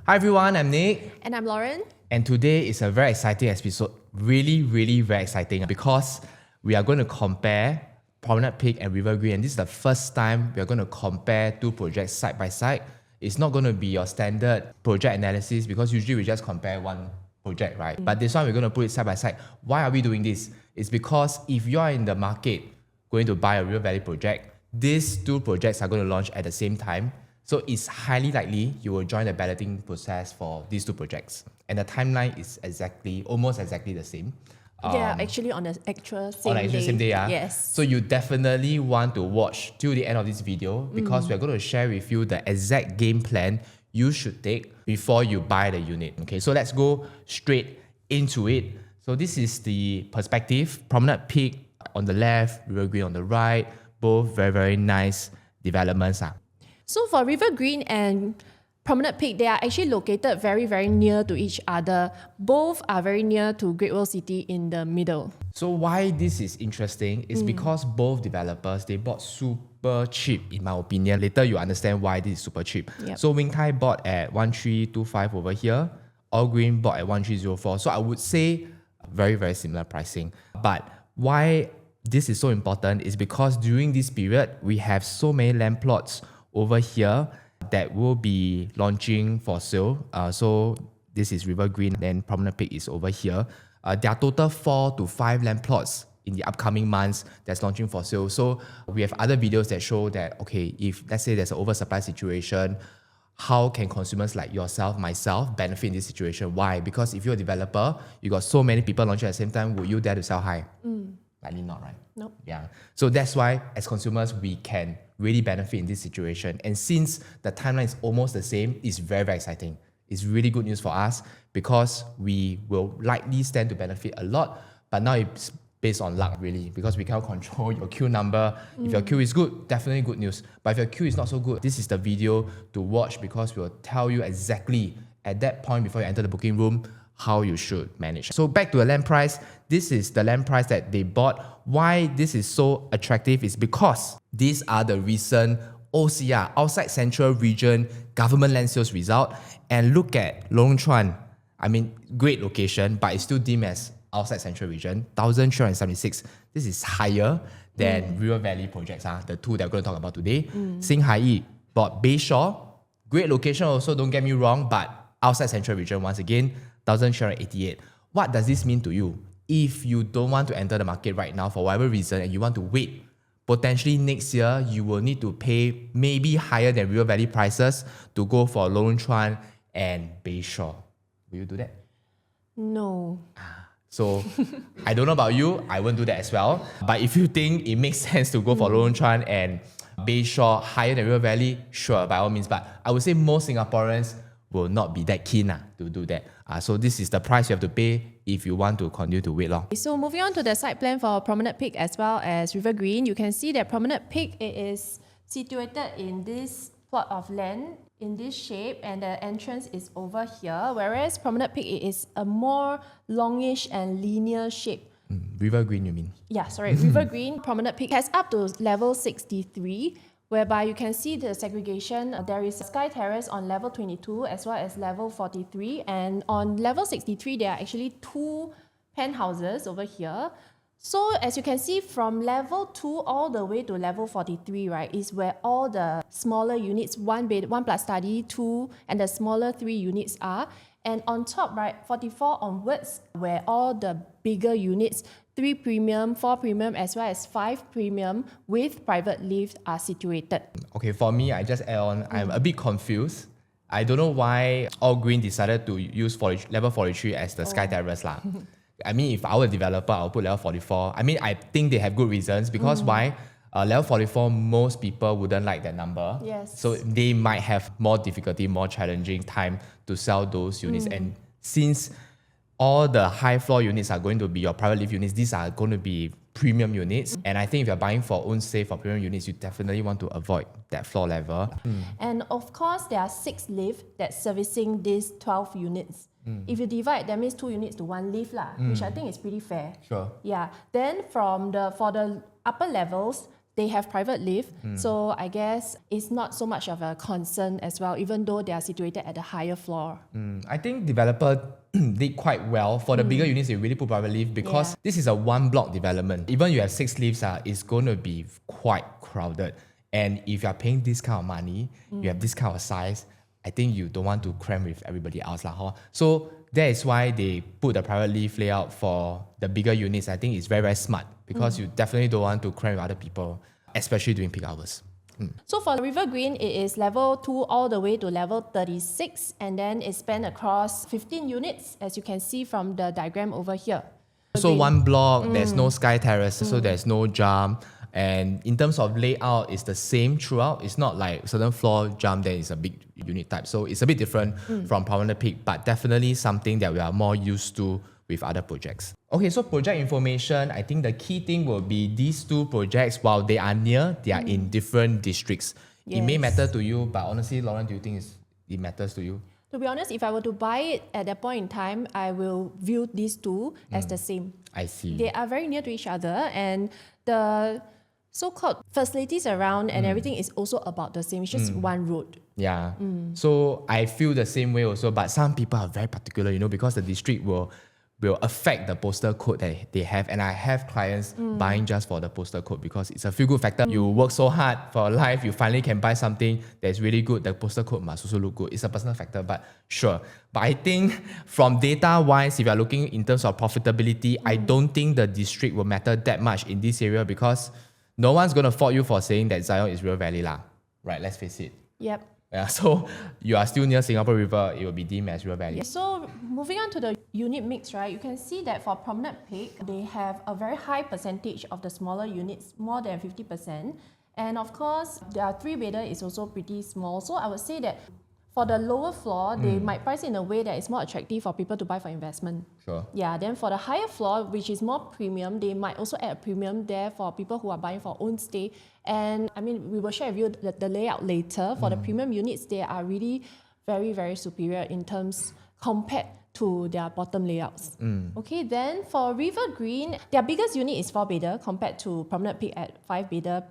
Hi everyone, I'm Nick. And I'm Lauren. And today is a very exciting episode. Really very exciting because we are going to compare Promenade Peak and River Green. And this is the first time we are going to compare two projects side by side. It's not going to be your standard project analysis because usually we just compare one project, right? But this one we're going to put it side by side. Why are we doing this? It's because if you are in the market going to buy a River Valley project, these two projects are going to launch at the same time. So it's highly likely you will join the balloting process for these two projects. And the timeline is almost exactly the same. They are actually on the actual same day. Yes. So you definitely want to watch till the end of this video because we're going to share with you the exact game plan you should take before you buy the unit. Okay, so let's go straight into it. So this is the perspective. Promenade Peak on the left, River Green on the right. Both very nice developments. So for River Green and Promenade Peak, they are actually located very near to each other. Both are very near to Great World City in the middle. So why this is interesting is because both developers, they bought super cheap in my opinion. Later you understand why this is super cheap. Yep. So Wing Tai bought at 1325 over here. All Green bought at 1304. So I would say very similar pricing. But why this is so important is because during this period, we have so many land plots over here that will be launching for sale. So this is River Green, then Promenade Peak is over here. There are total 4 to 5 land plots in the upcoming months that's launching for sale. So we have other videos that show that, okay, if let's say there's an oversupply situation, how can consumers like yourself, myself, benefit in this situation? Why? Because if you're a developer, you got so many people launching at the same time, would you dare to sell high? Likely not, right? Nope. Yeah. So that's why as consumers, we can really benefit in this situation. And since the timeline is almost the same, it's very exciting. It's really good news for us because we will likely stand to benefit a lot. But now it's based on luck, really, because we cannot control your queue number. If your queue is good, definitely good news. But if your queue is not so good, this is the video to watch because we'll tell you exactly at that point before you enter the booking room how you should manage. So back to the land price, this is the land price that they bought. Why this is so attractive is because these are the recent OCR, Outside Central Region government land sales result. And look at Lorong Chuan. I mean, great location, but it's still deemed as Outside Central Region, 1,376. This is higher than River Valley projects, the two that we're going to talk about today. Singhai bought Bayshore. Great location also, don't get me wrong, but Outside Central Region, once again, 1,388. What does this mean to you? If you don't want to enter the market right now for whatever reason and you want to wait, potentially next year you will need to pay maybe higher than River Valley prices to go for Lorong Chuan and Bayshore. Will you do that? No. So I don't know about you, I won't do that as well. But if you think it makes sense to go for Lorong Chuan and Bayshore higher than River Valley, sure, by all means. But I would say most Singaporeans will not be that keen to do that. So this is the price you have to pay if you want to continue to wait long. So moving on to the site plan for Promenade Peak as well as River Green, you can see that Promenade Peak is situated in this plot of land in this shape and the entrance is over here, whereas Promenade Peak is a more longish and linear shape. River Green, you mean? Yeah, sorry. River Green, Promenade Peak has up to level 63, whereby you can see the segregation. There is a Sky Terrace on level 22 as well as level 43. And on level 63, there are actually 2 penthouses over here. So as you can see from level 2 all the way to level 43, right, is where all the smaller units, 1 plus study, 2, and the smaller 3 units are. And on top, right, 44 onwards, where all the bigger units, 3 premium, 4 premium, as well as 5 premium with private lift are situated. Okay, for me, I just add on, I'm a bit confused. I don't know why All Green decided to use level 43 as the Sky Terrace. I mean, if I were a developer, I'll put level 44. I mean, I think they have good reasons because why? Level 44, most people wouldn't like that number. Yes. So they might have more difficulty, more challenging time to sell those units. And since all the high floor units are going to be your private lift units, these are going to be premium units. And I think if you're buying for own safe for premium units, you definitely want to avoid that floor level. And of course, there are 6 lifts that's servicing these 12 units. If you divide, that means 2 units to 1 lift, which I think is pretty fair. Sure. Yeah. Then for the upper levels, they have private lift, so I guess it's not so much of a concern as well, even though they are situated at the higher floor. I think developer did quite well. For the bigger units, they really put private lift because this is a one block development. Even you have 6 lifts, it's going to be quite crowded. And if you are paying this kind of money, you have this kind of size, I think you don't want to cram with everybody else. So that is why they put the private lift layout for the bigger units. I think it's very, very smart because you definitely don't want to cram with other people, especially during peak hours. So for River Green, it is level 2 all the way to level 36, and then it's spanned across 15 units, as you can see from the diagram over here. So one block, there's no sky terrace, so there's no jump. And in terms of layout, it's the same throughout. It's not like certain floor jump, then it's a big unit type. So it's a bit different from Promenade Peak, but definitely something that we are more used to with other projects. Okay, so project information, I think the key thing will be these 2 projects, while they are near, they are in different districts. It may matter to you, but honestly, Lauren, do you think it matters to you? To be honest, if I were to buy it at that point in time, I will view these 2 as the same. I see. They are very near to each other, and the so-called facilities around and everything is also about the same. It's just one road. Yeah. So I feel the same way also, but some people are very particular, because the district will affect the postal code that they have. And I have clients buying just for the postal code because it's a feel-good factor. You work so hard for life, you finally can buy something that's really good. The postal code must also look good. It's a personal factor, but sure. But I think from data-wise, if you're looking in terms of profitability, I don't think the district will matter that much in this area because no one's going to fault you for saying that Zion is River Valley lah. Right, let's face it. Yep. Yeah, so you are still near Singapore River, it will be deemed as River Valley. So moving on to the unit mix, right, you can see that for Promenade Peak, they have a very high percentage of the smaller units, more than 50%. And of course, their 3-bedder is also pretty small. So I would say that for the lower floor, they might price it in a way that is more attractive for people to buy for investment. Sure. Yeah, then for the higher floor, which is more premium, they might also add a premium there for people who are buying for own stay. And I mean, we will share with you the layout later. For the premium units, they are really very, very superior in terms compared to their bottom layouts. Okay, then for River Green, their biggest unit is 4-bedder compared to Promenade Peak at 5-bedder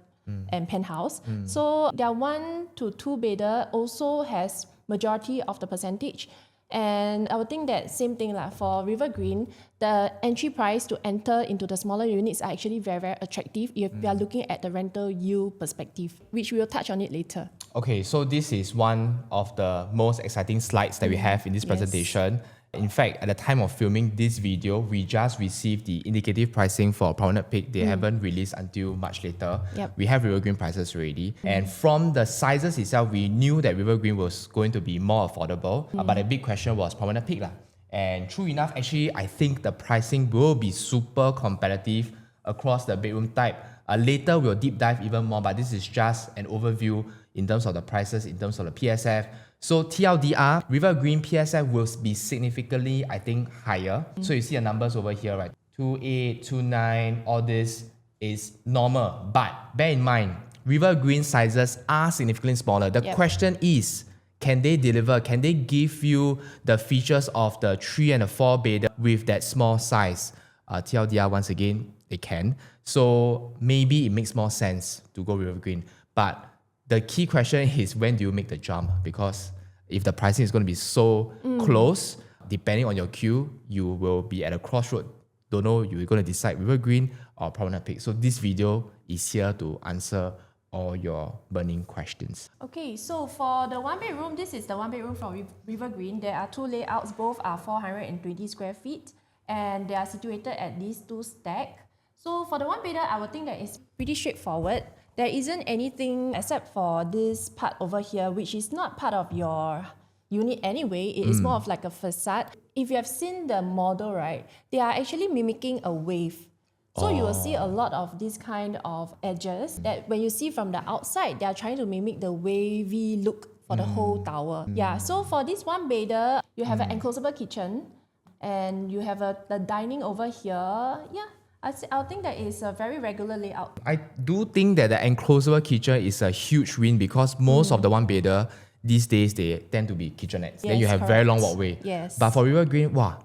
and penthouse. So their 1 to 2-bedder also has majority of the percentage. And I would think that same thing for River Green, the entry price to enter into the smaller units are actually very, very attractive if we are looking at the rental yield perspective, which we will touch on it later. Okay, so this is one of the most exciting slides that we have in this presentation. In fact, at the time of filming this video, we just received the indicative pricing for Promenade Peak. They haven't released until much later. We have River Green prices already. And from the sizes itself, we knew that River Green was going to be more affordable. But the big question was Promenade Peak. And true enough, actually, I think the pricing will be super competitive across the bedroom type. Later, we'll deep dive even more, but this is just an overview in terms of the prices, in terms of the PSF. So TLDR, River Green PSF will be significantly, I think, higher. So you see the numbers over here, right? 2.8, 2.9, all this is normal. But bear in mind, River Green sizes are significantly smaller. The question is, can they deliver? Can they give you the features of the 3 and the 4-bedder with that small size? TLDR, once again, they can. So maybe it makes more sense to go River Green. But the key question is, when do you make the jump? Because if the pricing is going to be so close, depending on your queue, you will be at a crossroad. Don't know, you're going to decide River Green or Promenade Peak. So this video is here to answer all your burning questions. Okay, so for the 1-bedroom, this is the 1-bedroom from River Green. There are 2 layouts, both are 420 square feet, and they are situated at these 2 stacks. So for the 1-bedder, I would think that it's pretty straightforward. There isn't anything except for this part over here, which is not part of your unit anyway. It is more of like a facade. If you have seen the model, right, they are actually mimicking a wave. So you will see a lot of this kind of edges that when you see from the outside, they are trying to mimic the wavy look for the whole tower. Yeah, so for this 1-bedder, you have an enclosable kitchen and you have the dining over here. Yeah. I think that is a very regular layout. I do think that the enclosable kitchen is a huge win because most of the 1-bedder these days, they tend to be kitchenettes. Then you have very long walkway. Yes. But for River Green, wow,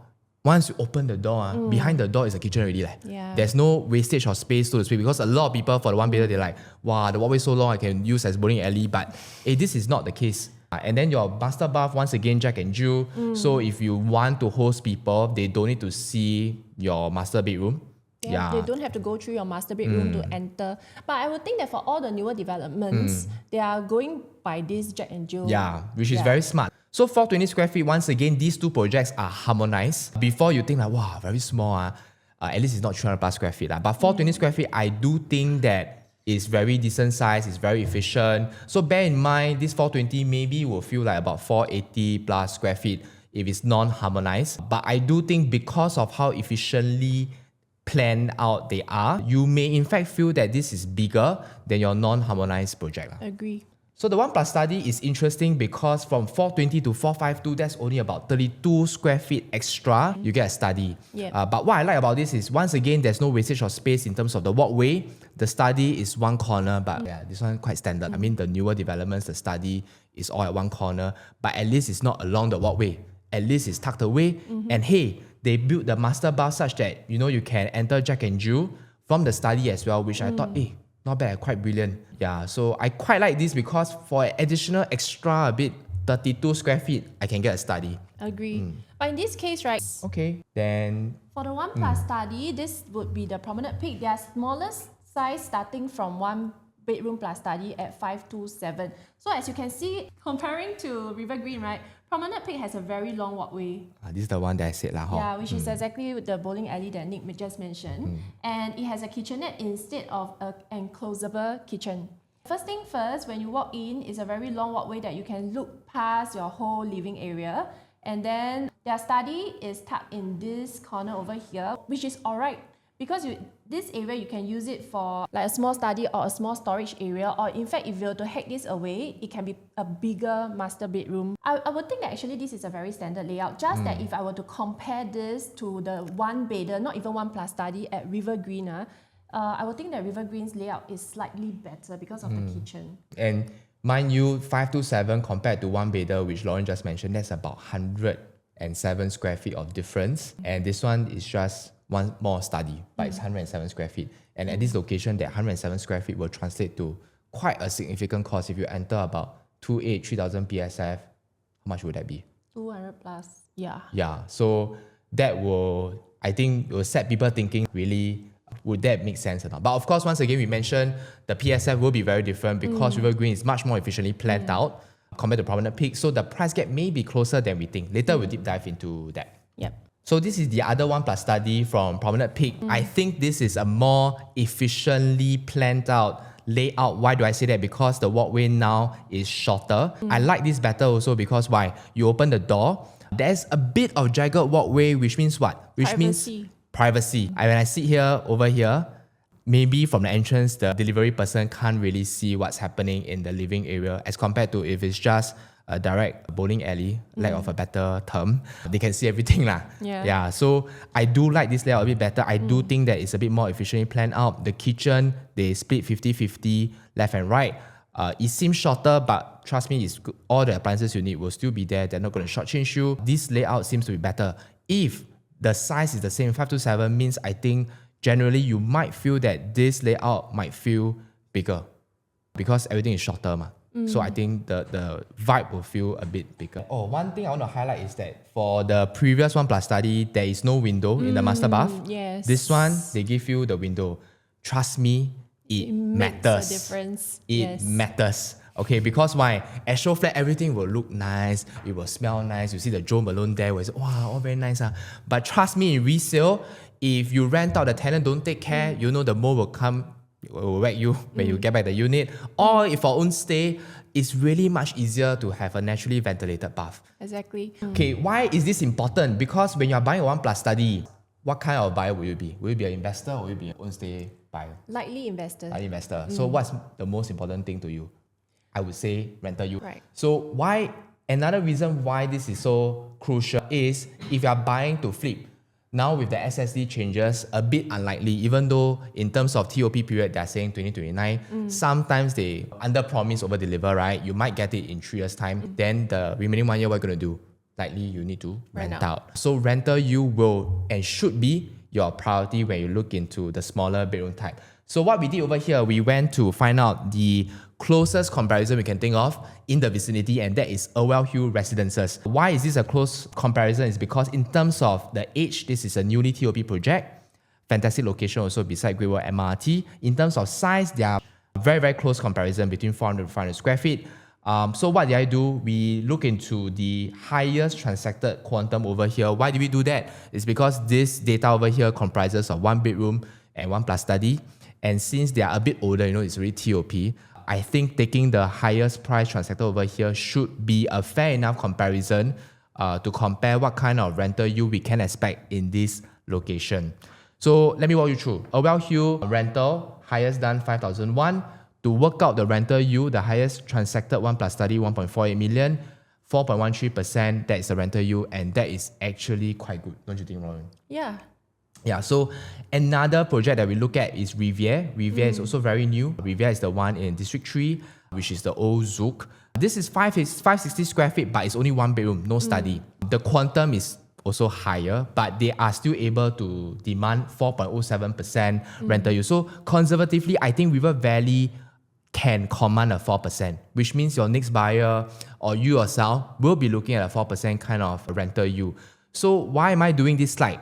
once you open the door, behind the door is a kitchen already. Yeah. There's no wastage of space, so to speak, because a lot of people for the one bedder, they're like, wow, the walkway so long, I can use as bowling alley. But this is not the case. And then your master bath, once again, Jack and Jill. So if you want to host people, they don't need to see your master bedroom. Yeah, they don't have to go through your master bedroom to enter. But I would think that for all the newer developments, they are going by this Jack and Jill. Yeah, which is very smart. So 420 square feet, once again, these two projects are harmonized. Before you think like, wow, very small. At least it's not 300 plus square feet. But 420 square feet, I do think that it's very decent size, it's very efficient. So bear in mind, this 420 maybe will feel like about 480 plus square feet if it's non-harmonized. But I do think because of how efficiently planned out they are, you may in fact feel that this is bigger than your non-harmonized project. Agree. So the 1+ study is interesting because from 420 to 452, that's only about 32 square feet extra. You get a study. But what I like about this is, once again, there's no wastage of space in terms of the walkway. The study is one corner, but yeah, this one quite standard. I mean, the newer developments, the study is all at one corner, but at least it's not along the walkway. At least it's tucked away. And hey, they built the master bath such that, you can enter Jack and Jill from the study as well, which I thought, not bad, quite brilliant. Yeah, so I quite like this because for an additional extra a bit, 32 square feet, I can get a study. Agree. But in this case, right? Okay, then For the 1+ study, this would be the Promenade Peak. Their smallest size starting from 1 bedroom plus study at 527. So as you can see, comparing to River Green, right? Promenade Peak has a very long walkway. this is the one that I said. Yeah, which is exactly the bowling alley that Nick just mentioned. And it has a kitchenette instead of an enclosable kitchen. First thing first, when you walk in, it's a very long walkway that you can look past your whole living area. And then their study is tucked in this corner over here, which is alright. Because this area, you can use it for like a small study or a small storage area, or in fact, if you were to hack this away, it can be a bigger master bedroom. I would think that actually this is a very standard layout, just that if I were to compare this to the 1-bedder, not even 1+ study at River Green, I would think that River Green's layout is slightly better because of the kitchen. And mind you, 527 compared to 1-bedder, which Lauren just mentioned, that's about 107 square feet of difference. And this one is just one more study, but it's 107 square feet. And at this location, that 107 square feet will translate to quite a significant cost. If you enter about 3,000 PSF, how much would that be? 200 plus, yeah. Yeah, so that will, I think, will set people thinking, really, would that make sense or not? But of course, once again, we mentioned the PSF will be very different because River Green is much more efficiently planned out compared to Promenade Peak. So the price gap may be closer than we think. Later, we'll deep dive into that. Yep. So this is the other 1+ study from Promenade Peak. I think this is a more efficiently planned out layout. Why do I say that? Because the walkway now is shorter. I like this better also because why? You open the door, there's a bit of jagged walkway, which means what? Which means privacy. When I sit here, over here, maybe from the entrance, the delivery person can't really see what's happening in the living area as compared to if it's just a direct bowling alley, lack of a better term. They can see everything lah. Yeah. So I do like this layout a bit better. I do think that it's a bit more efficiently planned out. The kitchen, they split 50-50, left and right. It seems shorter, but trust me, it's good. All the appliances you need will still be there. They're not going to shortchange you. This layout seems to be better. If the size is the same, 527 means I think generally you might feel that this layout might feel bigger because everything is shorter. So I think the vibe will feel a bit bigger. Oh, one thing I want to highlight is that for the previous 1+ study, there is no window in the master bath. Yes. This one, they give you the window. Trust me, it matters. Makes a difference. It matters. Okay, because why? At show flat, everything will look nice. It will smell nice. You see the drone balloon there where it's, wow, all very nice. But trust me, in resale, if you rent out, the tenant don't take care, the mold will come, will whack you when you get back the unit. Or if for own stay, it's really much easier to have a naturally ventilated bath. Exactly. Okay, why is this important? Because when you're buying a 1+ study, what kind of buyer will you be? Will you be an investor or will you be an own stay buyer? Likely investor. Likely investor. So what's the most important thing to you? I would say rental yield. Right. So another reason why this is so crucial is if you are buying to flip. Now with the SSD changes, a bit unlikely, even though in terms of TOP period, they're saying 2029, sometimes they under promise, over deliver, right? You might get it in 3 years' time. Then the remaining 1 year, what are you going to do? likely you need to rent Rent out. So rental yield will and should be your priority when you look into the smaller bedroom type. So what we did over here, we went to find out the closest comparison we can think of in the vicinity, and that is Irwell Hill Residences. Why is this a close comparison? Is because in terms of the age, this is a newly TOP project. Fantastic location also beside Great Wall MRT. In terms of size, they are very, very close comparison between 400 to 500 square feet. So what did I do? We look into the highest transacted quantum over here. Why do we do that? It's because this data over here comprises of 1 bedroom and 1 plus study. And since they are a bit older, it's already TOP, I think taking the highest price transacted over here should be a fair enough comparison to compare what kind of rental yield we can expect in this location. So let me walk you through. Irwell Hill rental, highest done 5,001. To work out the rental yield, the highest transacted 1 plus study 1.48 million, 4.13%, that is the rental yield, and that is actually quite good, don't you think, Lauren? Yeah. Yeah, so another project that we look at is Riviere. Riviere is also very new. Riviere is the one in District 3, which is the old Zouk. This is 560 square feet, but it's only 1 bedroom, no study. The quantum is also higher, but they are still able to demand 4.07% rental yield. So conservatively, I think River Valley can command a 4%, which means your next buyer or you yourself will be looking at a 4% kind of rental yield. So why am I doing this slide?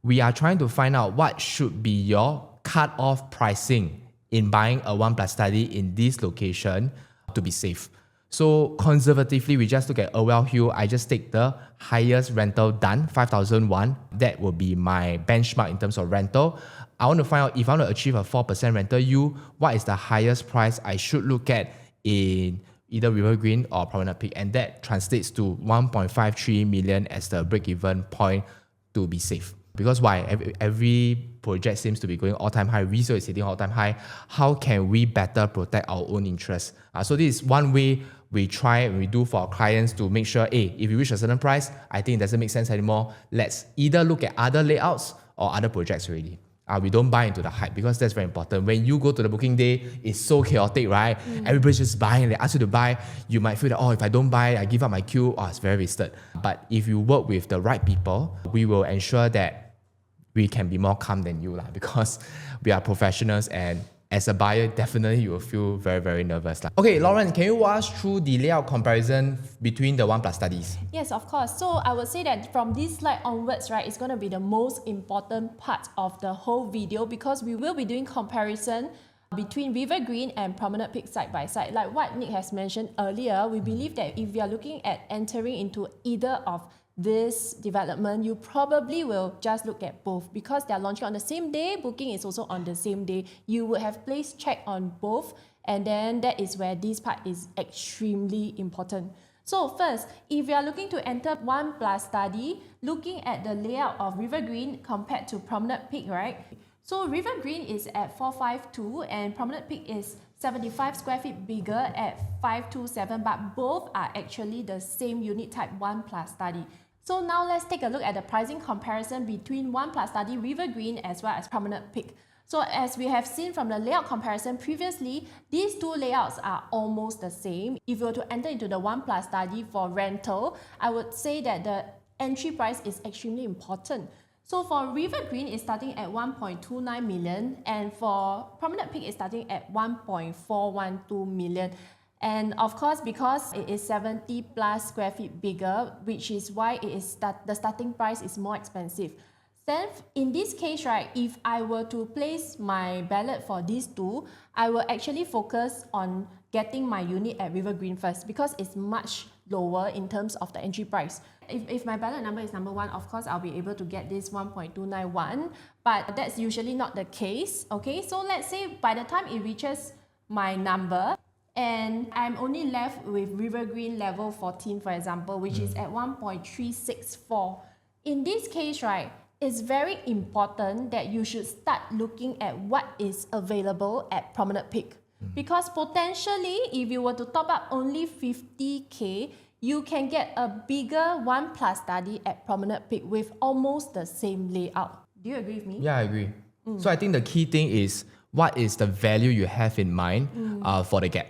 We are trying to find out what should be your cut-off pricing in buying a 1 plus study in this location to be safe. So conservatively, we just look at Irwell Hill. I just take the highest rental done, 5,001. That will be my benchmark in terms of rental. I want to find out if I want to achieve a 4% rental yield, what is the highest price I should look at in either River Green or Promenade Peak, and that translates to 1.53 million as the break-even point to be safe. Because why? Every project seems to be going all-time high. Resale is hitting all-time high. How can we better protect our own interests? So this is one way we try and we do for our clients to make sure, hey, if you reach a certain price, I think it doesn't make sense anymore. Let's either look at other layouts or other projects already. We don't buy into the hype, because that's very important. When you go to the booking day, it's so chaotic, right? Everybody's just buying. They ask you to buy. You might feel that, if I don't buy, I give up my queue. It's very wasted. But if you work with the right people, we will ensure that we can be more calm than you, because we are professionals, and as a buyer, definitely you will feel very, very nervous. Okay, Lauren, can you walk us through the layout comparison between the 1 plus studies? Yes, of course. So I would say that from this slide onwards, right, it's going to be the most important part of the whole video, because we will be doing comparison between River Green and Promenade Peak side by side. Like what Nick has mentioned earlier, we believe that if we are looking at entering into either of this development, you probably will just look at both, because they're launching on the same day, booking is also on the same day. You would have placed check on both, and then that is where this part is extremely important. So first, if you are looking to enter 1 plus study, looking at the layout of River Green compared to Promenade Peak, right? So River Green is at 452 and Promenade Peak is 75 square feet bigger at 527, but both are actually the same unit type 1 plus study. So now let's take a look at the pricing comparison between 1 plus study River Green as well as Promenade Peak. So as we have seen from the layout comparison previously, these two layouts are almost the same. If you were to enter into the 1 plus study for rental, I would say that the entry price is extremely important. So for River Green, it's starting at 1.29 million, and for Promenade Peak, it's starting at 1.412 million. And of course, because it is 70 plus square feet bigger, which is why it is the starting price is more expensive. Then in this case, right, if I were to place my ballot for these two, I will actually focus on getting my unit at River Green first, because it's much lower in terms of the entry price. If my ballot number is number 1, of course, I'll be able to get this 1.291, but that's usually not the case, okay? So let's say by the time it reaches my number, and I'm only left with River Green level 14, for example, which is at 1.364. In this case, right, it's very important that you should start looking at what is available at Promenade Peak. Because potentially, if you were to top up only 50K, you can get a bigger 1 plus study at Promenade Peak with almost the same layout. Do you agree with me? Yeah, I agree. So I think the key thing is, what is the value you have in mind for the gap?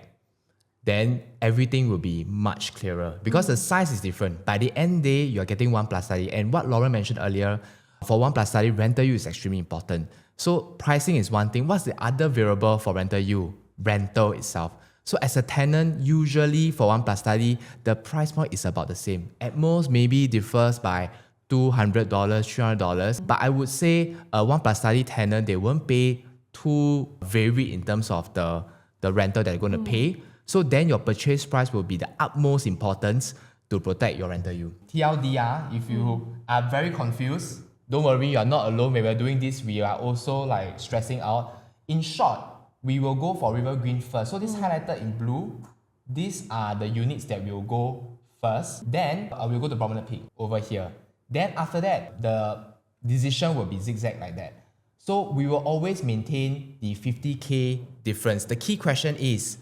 then everything will be much clearer because the size is different. By the end day, you're getting 1+ study. And what Lauren mentioned earlier, for 1+ study, rental yield is extremely important. So pricing is one thing. What's the other variable for rental yield? Rental itself. So as a tenant, usually for 1+ study, the price point is about the same. At most, maybe differs by $200, $300. But I would say a 1+ study tenant, they won't pay too varied in terms of the rental that they're going to pay. So then your purchase price will be the utmost importance to protect your rental yield. TLDR, if you are very confused, don't worry, you're not alone. When we're doing this, we are also like stressing out. In short, we will go for River Green first. So this highlighted in blue, these are the units that will go first. Then we'll go to Promenade Peak over here. Then after that, the decision will be zigzag like that. So we will always maintain the 50K difference. The key question is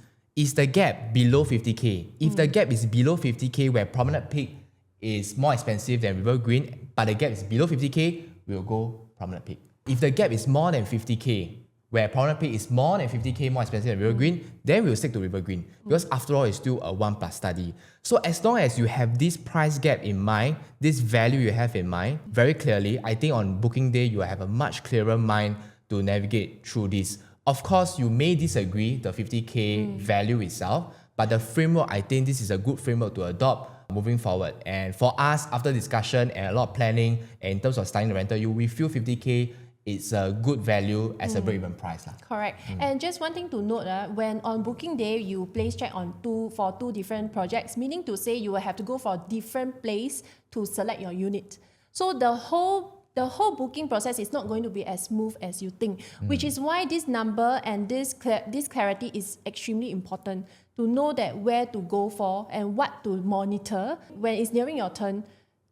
the gap below 50K? If the gap is below 50K, where Promenade Peak is more expensive than River Green, but the gap is below 50K, we'll go Promenade Peak. If the gap is more than 50K, where Promenade Peak is more than 50K more expensive than River Green, then we'll stick to River Green. Because after all, it's still a 1+ study. So as long as you have this price gap in mind, this value you have in mind, very clearly, I think on booking day, you will have a much clearer mind to navigate through this. Of course, you may disagree the 50K value itself, but the framework, I think this is a good framework to adopt moving forward. And for us, after discussion and a lot of planning, and in terms of studying the rental yield, we feel 50K is a good value as a break-even price. Correct. And just one thing to note, when on booking day, you place check on for two different projects, meaning to say you will have to go for a different place to select your unit. So the whole booking process is not going to be as smooth as you think, which is why this number and this clarity is extremely important to know that where to go for and what to monitor when it's nearing your turn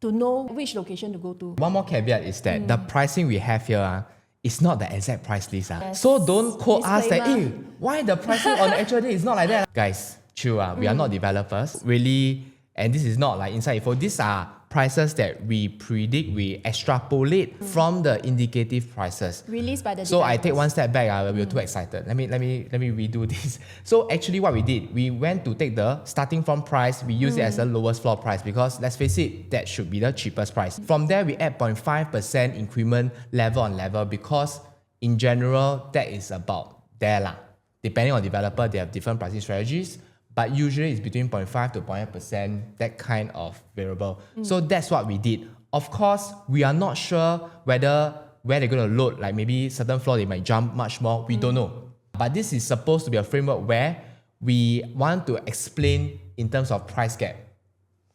to know which location to go to. One more caveat is that the pricing we have here is not the exact price list. Yes. So don't quote us that, Disclaimer. why the pricing on the actual day is not like that? Guys, chill. We are not developers. Really, and this is not like inside info. These are prices that we predict, we extrapolate from the indicative prices. Released by the So I developers. take one step back, we were too excited. Let me redo this. So actually what we did, we went to take the starting from price, we use it as the lowest floor price because let's face it, that should be the cheapest price. From there, we add 0.5% increment level on level because in general, that is about there lah. Depending on developer, they have different pricing strategies. But usually it's between 0.5 to 0.8%, that kind of variable. So that's what we did. Of course, we are not sure where they're going to load. Like maybe certain floor, they might jump much more. We don't know. But this is supposed to be a framework where we want to explain in terms of price gap.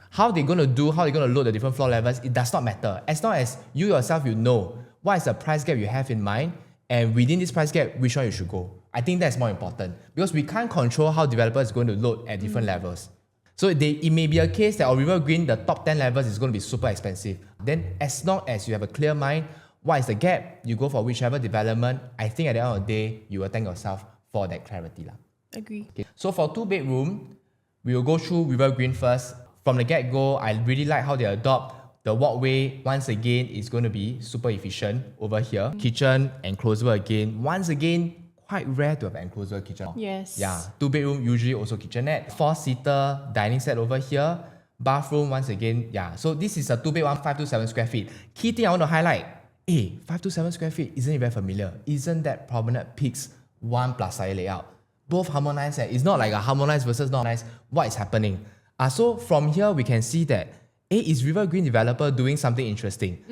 How they're going to load the different floor levels, it does not matter. As long as you yourself, you know what is the price gap you have in mind, and within this price gap, which one you should go. I think that's more important because we can't control how developers is going to load at different levels. So it may be a case that on River Green, the top 10 levels is going to be super expensive. Then as long as you have a clear mind, what is the gap, you go for whichever development, I think at the end of the day, you will thank yourself for that clarity. Agree. Okay. So for 2-bedroom, we will go through River Green first. From the get-go, I really like how they adopt the walkway. Once again, is going to be super efficient over here. Kitchen, enclosure again. Once again, quite rare to have enclosure kitchen. Yes. Yeah, 2-bedroom, usually also kitchenette. 4-seater dining set over here. Bathroom, once again, yeah. So this is a 2-bedroom, 527 square feet. Key thing I want to highlight, 527 square feet, isn't it very familiar? Isn't that Promenade Peak's 1+ layout? Both harmonized. It's not like a harmonized versus not harmonized. What is happening? So from here, we can see that is River Green developer doing something interesting?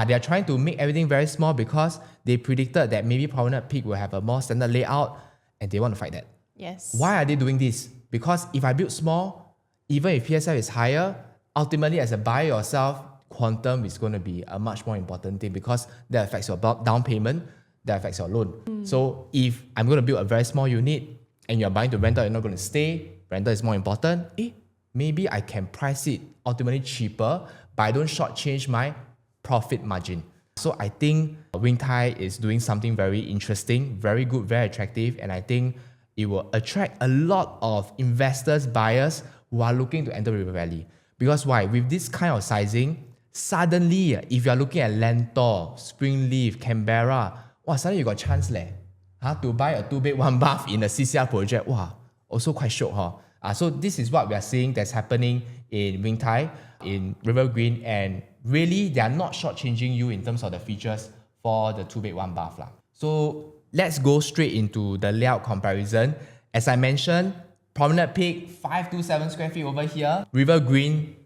They are trying to make everything very small because they predicted that maybe Promenade Peak will have a more standard layout and they want to fight that. Yes. Why are they doing this? Because if I build small, even if PSF is higher, ultimately as a buyer yourself, quantum is going to be a much more important thing because that affects your down payment, that affects your loan. So if I'm going to build a very small unit and you're buying to rental, you're not going to stay, rental is more important, maybe I can price it ultimately cheaper, but I don't shortchange my profit margin. So I think Wing Tai is doing something very interesting, very good, very attractive, and I think it will attract a lot of investors, buyers who are looking to enter River Valley. Because why? With this kind of sizing, suddenly, if you're looking at Lentor, Springleaf, Canberra, suddenly you got chance to buy a 2-bed, 1-bath in a CCR project. Also quite short. So this is what we are seeing that's happening in Wing Tai, in River Green, and really they are not shortchanging you in terms of the features for the 2-bed 1-bath. So let's go straight into the layout comparison. As I mentioned, Promenade Peak 527 square feet over here, River Green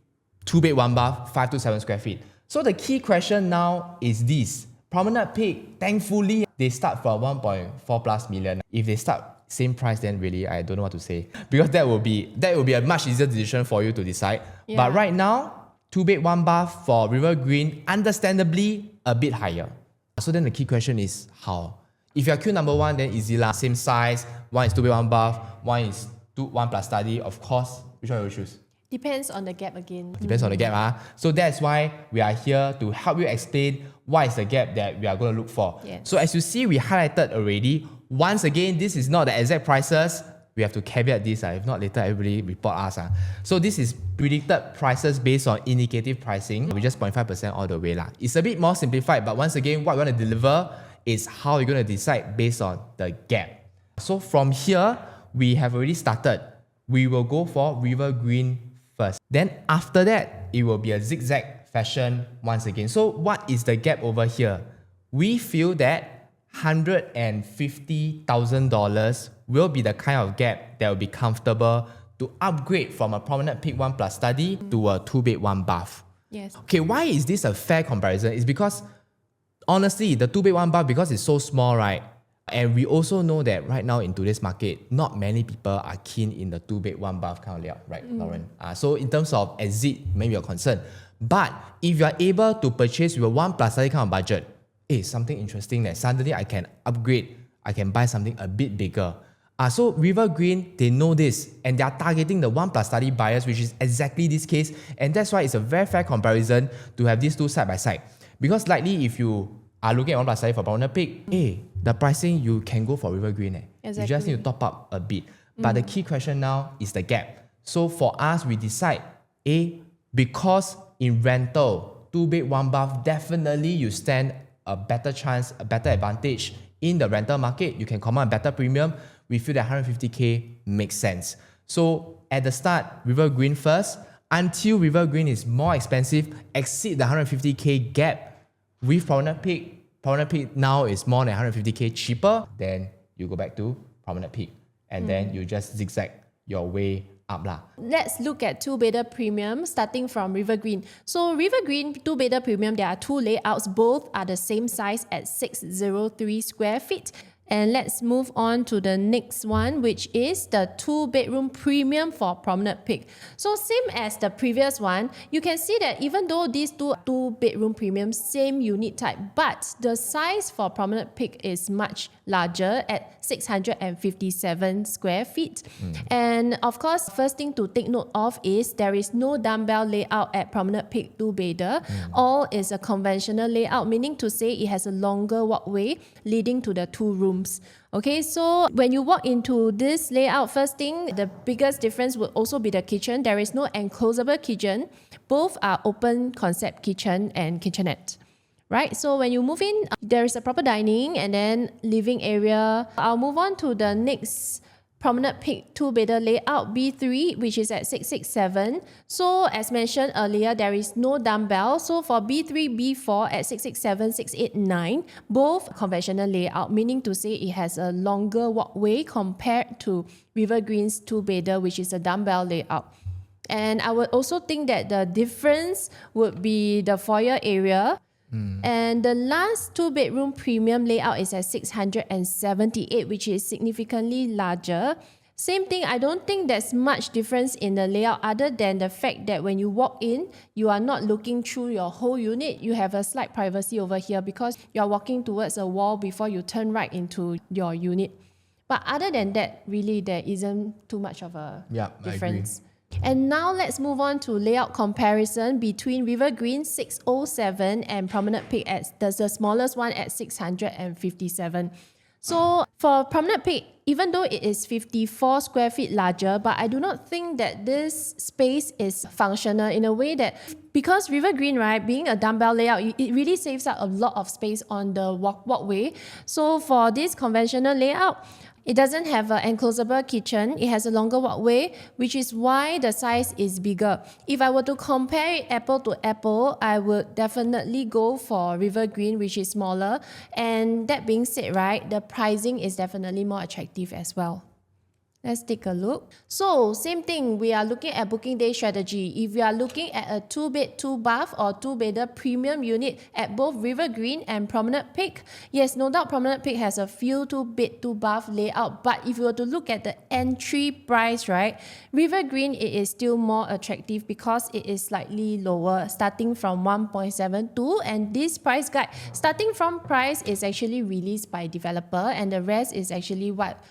2-bed 1-bath 527 square feet. So the key question now is this. Promenade Peak, thankfully, they start from 1.4 plus million. If they start same price, then really, I don't know what to say. Because that will be a much easier decision for you to decide. Yeah. But right now, 2-bed 1-bath for River Green, understandably, a bit higher. So then the key question is how? If you're queue number 1, then easy lah. Same size, one is 2-bed 1-bath, one is 1 plus study. Of course, which one will you choose? Depends on the gap again. Depends on the gap. So that's why we are here to help you explain what is the gap that we are going to look for. Yeah. So as you see, we highlighted already. Once again, this is not the exact prices. We have to caveat this. If not, later everybody report us. So this is predicted prices based on indicative pricing. We just 0.5% all the way. It's a bit more simplified, but once again, what we want to deliver is how you're going to decide based on the gap. So from here, we have already started. We will go for River Green first. Then after that, it will be a zigzag fashion once again. So what is the gap over here? We feel that $150,000 will be the kind of gap that will be comfortable to upgrade from a Promenade Peak 1 plus study to a 2-bed 1-bath. Yes. Okay, why is this a fair comparison? It's because honestly, the 2-bed 1-bath, because it's so small, right? And we also know that right now in today's market, not many people are keen in the 2-bed 1-bath kind of layout, right, Lauren? So in terms of exit, maybe you're concerned. But if you're able to purchase with a 1 plus study kind of budget, something interesting that suddenly I can upgrade, I can buy something a bit bigger. So River Green, they know this and they are targeting the 1 plus study buyers, which is exactly this case. And that's why it's a very fair comparison to have these two side by side. Because likely if you are looking at 1 plus study for Promenade Peak, the pricing, you can go for River Green. Exactly. You just need to top up a bit. But the key question now is the gap. So for us, we decide, because in rental, 2-bed 1-bath, definitely you stand a better chance, a better advantage in the rental market. You can command a better premium. We feel that 150K makes sense. So at the start, River Green first, until River Green is more expensive, exceed the 150K gap with Promenade Peak. Promenade Peak now is more than 150K cheaper, then you go back to Promenade Peak. And then you just zigzag your way up. Let's look at 2-bedder premium starting from River Green. So River Green 2-bedder premium, there are two layouts. Both are the same size at 603 square feet. And let's move on to the next one, which is the 2-bedroom premium for Promenade Peak. So same as the previous one, you can see that even though these two-bedroom premium, same unit type, but the size for Promenade Peak is much larger at 657 square feet. And of course, first thing to take note of is there is no dumbbell layout at Promenade Peak 2-bedder. All is a conventional layout, meaning to say it has a longer walkway leading to the 2 rooms. Okay, so when you walk into this layout, first thing, the biggest difference would also be the kitchen. There is no enclosable kitchen. Both are open concept kitchen and kitchenette. Right, so when you move in, there is a proper dining and then living area. I'll move on to the next Promenade Peak 2-bedder layout, B3, which is at 667. So as mentioned earlier, there is no dumbbell. So for B3, B4 at 667, 689, both conventional layout, meaning to say it has a longer walkway compared to River Green's 2-bedder, which is a dumbbell layout. And I would also think that the difference would be the foyer area. And the last 2-bedroom premium layout is at 678, which is significantly larger. Same thing, I don't think there's much difference in the layout other than the fact that when you walk in, you are not looking through your whole unit. You have a slight privacy over here because you're walking towards a wall before you turn right into your unit. But other than that, really there isn't too much of a difference. And now let's move on to layout comparison between River Green 607 and Promenade Peak at the smallest one at 657. So for Promenade Peak, even though it is 54 square feet larger, but I do not think that this space is functional in a way that, because River Green, right, being a dumbbell layout, it really saves up a lot of space on the walkway. So for this conventional layout, It doesn't have an enclosable kitchen. It has a longer walkway, which is why the size is bigger. If I were to compare it apple to apple, I would definitely go for River Green, which is smaller. And that being said, right, the pricing is definitely more attractive as well. Let's take a look. So same thing, we are looking at booking day strategy. If we are looking at a 2-bed, 2-bath or 2-bedder premium unit at both River Green and Promenade Peak, yes, no doubt Promenade Peak has a few 2-bed, 2-bath layout, but if you were to look at the entry price, right, River Green, it is still more attractive because it is slightly lower, starting from 1.72, and this price guide, starting from price is actually released by developer, and the rest is actually what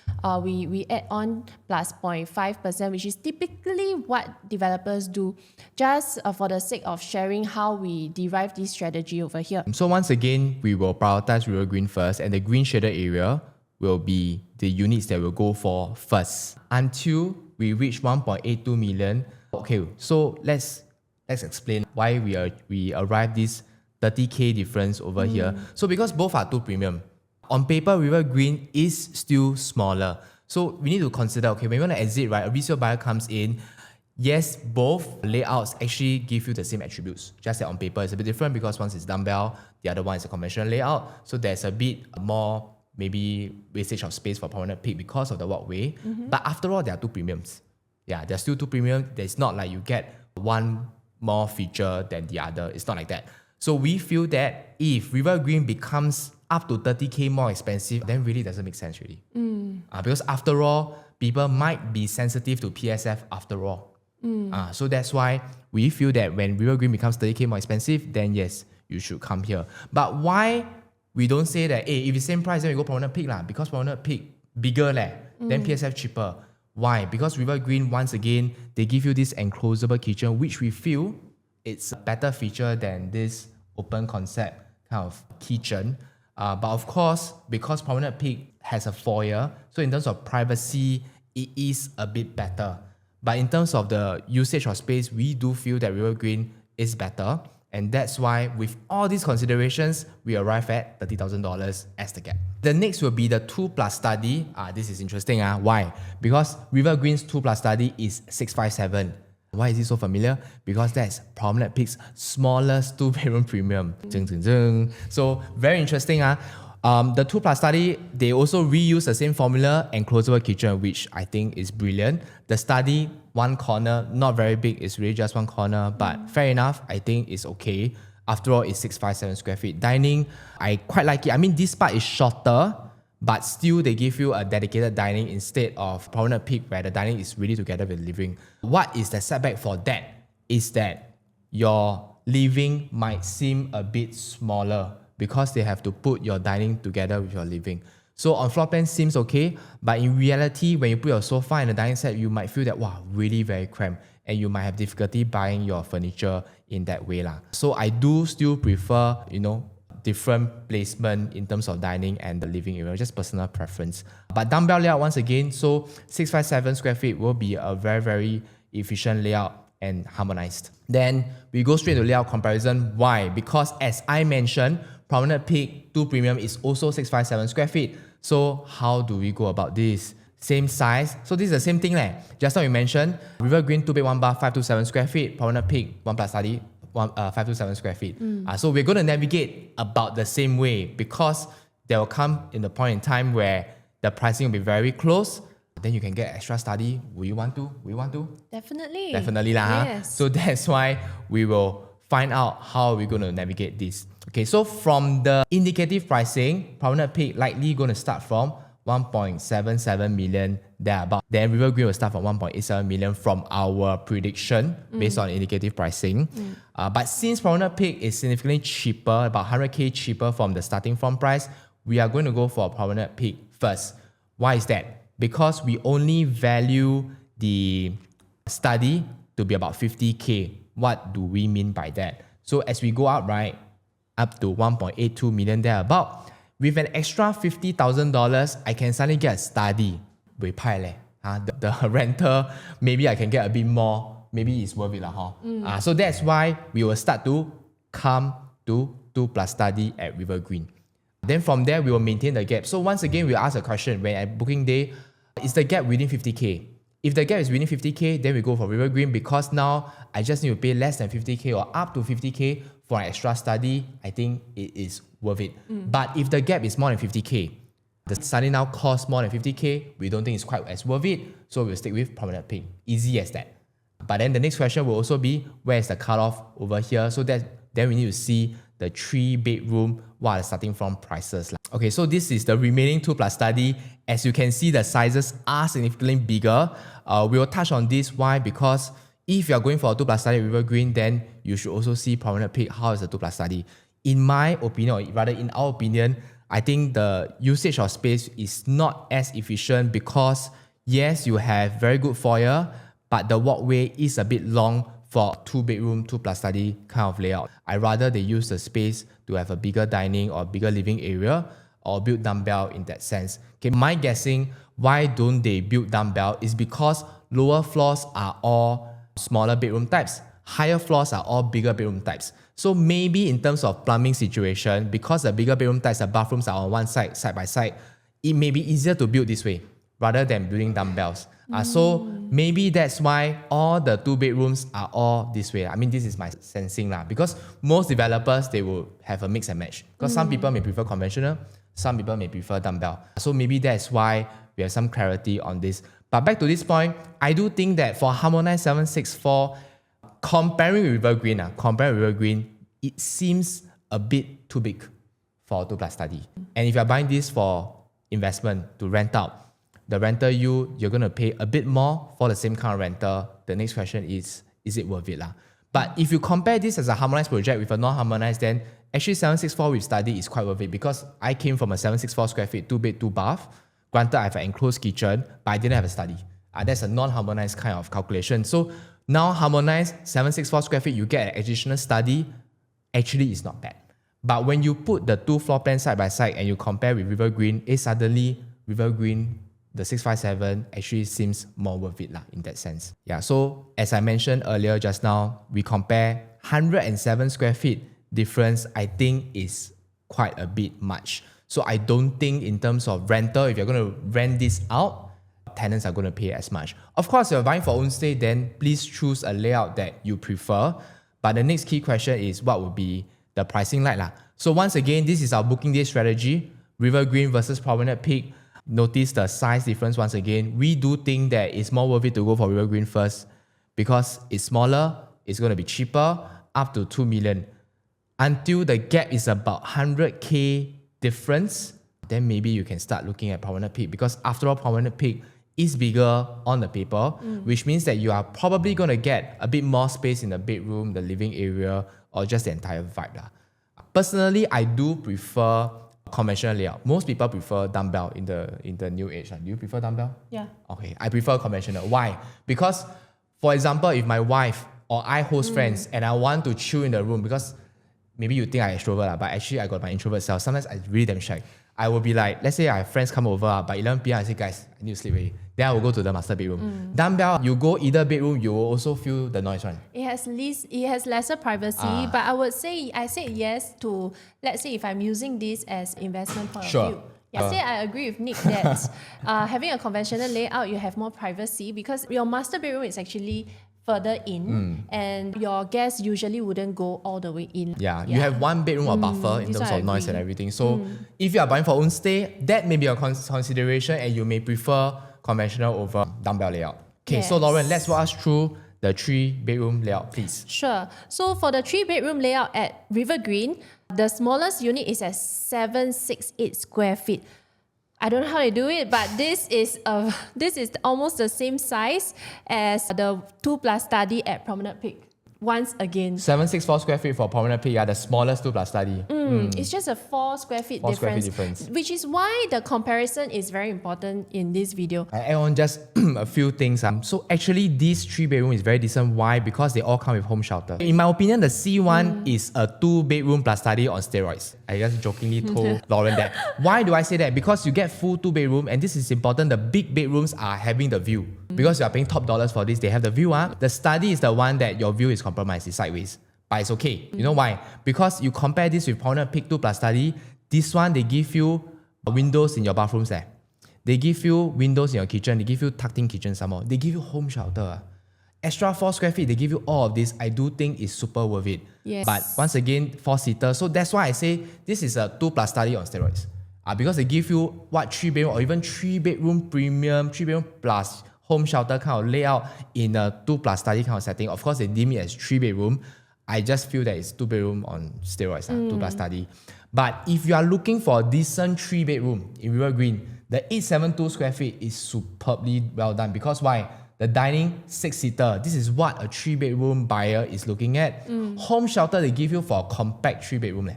we add on plus 0.5%, which is typically what developers do, just for the sake of sharing how we derive this strategy over here. So once again, we will prioritize River Green first, and the green shaded area will be the units that we'll go for first until we reach 1.82 million. Okay, so let's explain why we arrived this 30k difference over here. So because both are too premium, on paper, River Green is still smaller. So we need to consider, okay, when you want to exit, right, a resale buyer comes in, yes, both layouts actually give you the same attributes. Just that on paper, it's a bit different because one is dumbbell, the other one is a conventional layout. So there's a bit more, maybe, wastage of space for Promenade Peak because of the walkway. But after all, there are two premiums. Yeah, there's still two premium. There's not like you get one more feature than the other. It's not like that. So we feel that if River Green becomes up to 30k more expensive, then really doesn't make sense really. Because after all, people might be sensitive to PSF after all. So that's why we feel that when River Green becomes 30k more expensive, then yes, you should come here. But why we don't say that, hey, if it's same price, then we go Promenade Peak lah? Because Promenade Peak bigger then PSF cheaper. Why? Because River Green, once again, they give you this enclosable kitchen, which we feel it's a better feature than this open concept kind of kitchen. But of course, because Promenade Peak has a foyer, so in terms of privacy, it is a bit better. But in terms of the usage of space, we do feel that River Green is better. And that's why, with all these considerations, we arrive at $30,000 as the gap. The next will be the 2+ study. This is interesting. Why? Because River Green's 2+ study is 657. Why is it so familiar? Because that's Promenade Peak's smallest 2-bedroom premium. So very interesting. The 2+ study, they also reuse the same formula, enclosable kitchen, which I think is brilliant. The study, one corner, not very big, it's really just one corner, but fair enough, I think it's okay. After all, it's 657 square feet. Dining, I quite like it. I mean, this part is shorter, but still they give you a dedicated dining instead of Promenade Peak where the dining is really together with living. What is the setback for that is that your living might seem a bit smaller because they have to put your dining together with your living. So on floor plan seems okay, but in reality, when you put your sofa and the dining set, you might feel that, wow, really very cramped, and you might have difficulty buying your furniture in that way lah. So I do still prefer, different placement in terms of dining and the living area, just personal preference. But dumbbell layout, once again, so 657 square feet will be a very, very efficient layout and harmonized. Then we go straight to layout comparison. Why? Because as I mentioned, Promenade Peak 2 Premium is also 657 square feet. So how do we go about this? Same size. So this is the same thing. Just now we mentioned, River Green 2-bed 1-bath 527 square feet, Promenade Peak 1+ study 527 square feet. So we're going to navigate about the same way because there will come in the point in time where the pricing will be very close. Then you can get extra study. Will you want to? Definitely. Definitely lah. Yes. So that's why we will find out how we're going to navigate this. Okay, so from the indicative pricing, Promenade Peak likely going to start from 1.77 million thereabout. Then River Green will start from 1.87 million from our prediction based on indicative pricing. But since Promenade Peak is significantly cheaper, about 100k cheaper from the starting from price, we are going to go for Promenade Peak first. Why is that? Because we only value the study to be about 50k. What do we mean by that? So as we go up, right, up to 1.82 million thereabout, with an extra $50,000, I can suddenly get a study. The rental, maybe I can get a bit more. Maybe it's worth it. So that's why we will start to come to 2+ study at River Green. Then from there, we will maintain the gap. So once again, we ask a question when at booking day, is the gap within 50K? If the gap is within 50K, then we go for River Green because now I just need to pay less than 50K or up to 50K for an extra study. I think it is worth it. But if the gap is more than 50K, the study now costs more than 50K, we don't think it's quite as worth it, so we'll stick with Promenade Peak. Easy as that. But then the next question will also be, where is the cutoff over here? So that then we need to see the 3-bedroom, what are the starting from prices. Okay, so this is the remaining 2+ study. As you can see, the sizes are significantly bigger. We will touch on this. Why? Because if you are going for a 2+ study at River Green, then you should also see Promenade Peak. How is the 2+ study? In my opinion, or rather in our opinion, I think the usage of space is not as efficient because yes, you have very good foyer, but the walkway is a bit long for 2-bedroom, 2+ study kind of layout. I rather they use the space to have a bigger dining or bigger living area or build dumbbell in that sense. Okay, my guessing, why don't they build dumbbell is because lower floors are all smaller bedroom types. Higher floors are all bigger bedroom types. So maybe in terms of plumbing situation, because the bigger bedroom types, the bathrooms are on one side, side by side, it may be easier to build this way rather than building dumbbells. So maybe that's why all the 2 bedrooms are all this way. I mean, this is my sensing because most developers, they will have a mix and match. Because some people may prefer conventional, some people may prefer dumbbell. So maybe that's why we have some clarity on this. But back to this point, I do think that for Harmonize 764, comparing with River Green, it seems a bit too big for a 2+ study. And if you're buying this for investment to rent out, the rental you're going to pay a bit more for the same kind of rental. The next question is it worth it? But if you compare this as a harmonized project with a non-harmonized, then actually 764 with study is quite worth it because I came from a 764 square feet, 2-bed, 2-bath. Granted, I have an enclosed kitchen, but I didn't have a study. That's a non-harmonized kind of calculation. So now harmonized 764 square feet, you get an additional study. Actually, it's not bad. But when you put the 2 floor plans side by side and you compare with River Green, suddenly River Green, the 657 actually seems more worth it in that sense. Yeah, so as I mentioned earlier just now, we compare 107 square feet difference, I think is quite a bit much. So I don't think in terms of rental, if you're going to rent this out, tenants are going to pay as much. Of course, if you're buying for own stay, then please choose a layout that you prefer. But the next key question is what would be the pricing like? So once again, this is our booking day strategy, River Green versus Promenade Peak. Notice the size difference once again. We do think that it's more worth it to go for River Green first because it's smaller, it's going to be cheaper, up to 2 million. Until the gap is about 100K difference, then maybe you can start looking at Promenade Peak because after all, Promenade Peak is bigger on the paper, which means that you are probably going to get a bit more space in the bedroom, the living area, or just the entire vibe. Personally, I do prefer conventional layout. Most people prefer dumbbell in the new age. Do you prefer dumbbell? Yeah. Okay, I prefer conventional. Why? Because, for example, if my wife or I host friends and I want to chill in the room, because maybe you think I'm extrovert, but actually I got my introvert self. Sometimes I really damn shy. I will be like, let's say I have friends come over, by 11 p.m. I say, guys, I need to sleep already. Then I will go to the master bedroom. Dumbbell, you go either bedroom, you will also feel the noise one. It has lesser privacy, but I said yes to, let's say if I'm using this as investment point of view. Yeah, I agree with Nick that having a conventional layout, you have more privacy because your master bedroom is actually further in and your guests usually wouldn't go all the way in. Yeah, you have one bedroom or buffer in terms of noise and everything. So if you are buying for own stay, that may be a consideration and you may prefer conventional over dumbbell layout. Okay, so Lauren, let's walk us through the 3-bedroom layout, please. Sure. So for the 3-bedroom layout at River Green, the smallest unit is at 768 square feet. I don't know how they do it, but this is almost the same size as the 2+ study at Promenade Peak. Once again, 764 square feet for Promenade Peak, the smallest 2+ study. It's just a 4 square feet difference, which is why the comparison is very important in this video. I add on just a few things. So actually, this 3-bedroom is very decent. Why? Because they all come with home shelter. In my opinion, the C1 is a 2-bedroom plus study on steroids. I just jokingly told Lauren that. Why do I say that? Because you get full 2-bedroom, and this is important. The big bedrooms are having the view. Because you are paying top dollars for this, they have the view. The study is the one that your view is compromised, it's sideways. But it's okay. You know why? Because you compare this with Promenade Peak 2+ study, This one, they give you windows in your bathrooms there. They give you windows in your kitchen. They give you tucked-in kitchen some more. They give you home shelter. Extra 4 square feet, they give you all of this. I do think is super worth it. Yes. But once again, 4-seater. So that's why I say this is a 2+ study on steroids. Because they give you 3-bedroom or even 3-bedroom premium, 3-bedroom plus home shelter kind of layout in a 2+ study kind of setting. Of course, they deem it as 3-bedroom. I just feel that it's 2-bedroom on steroids, 2+ study. But if you are looking for a decent 3-bedroom in River Green, the 872 square feet is superbly well done. Because why? The dining 6-seater. This is what a 3-bedroom buyer is looking at. Home shelter they give you for a compact 3-bedroom.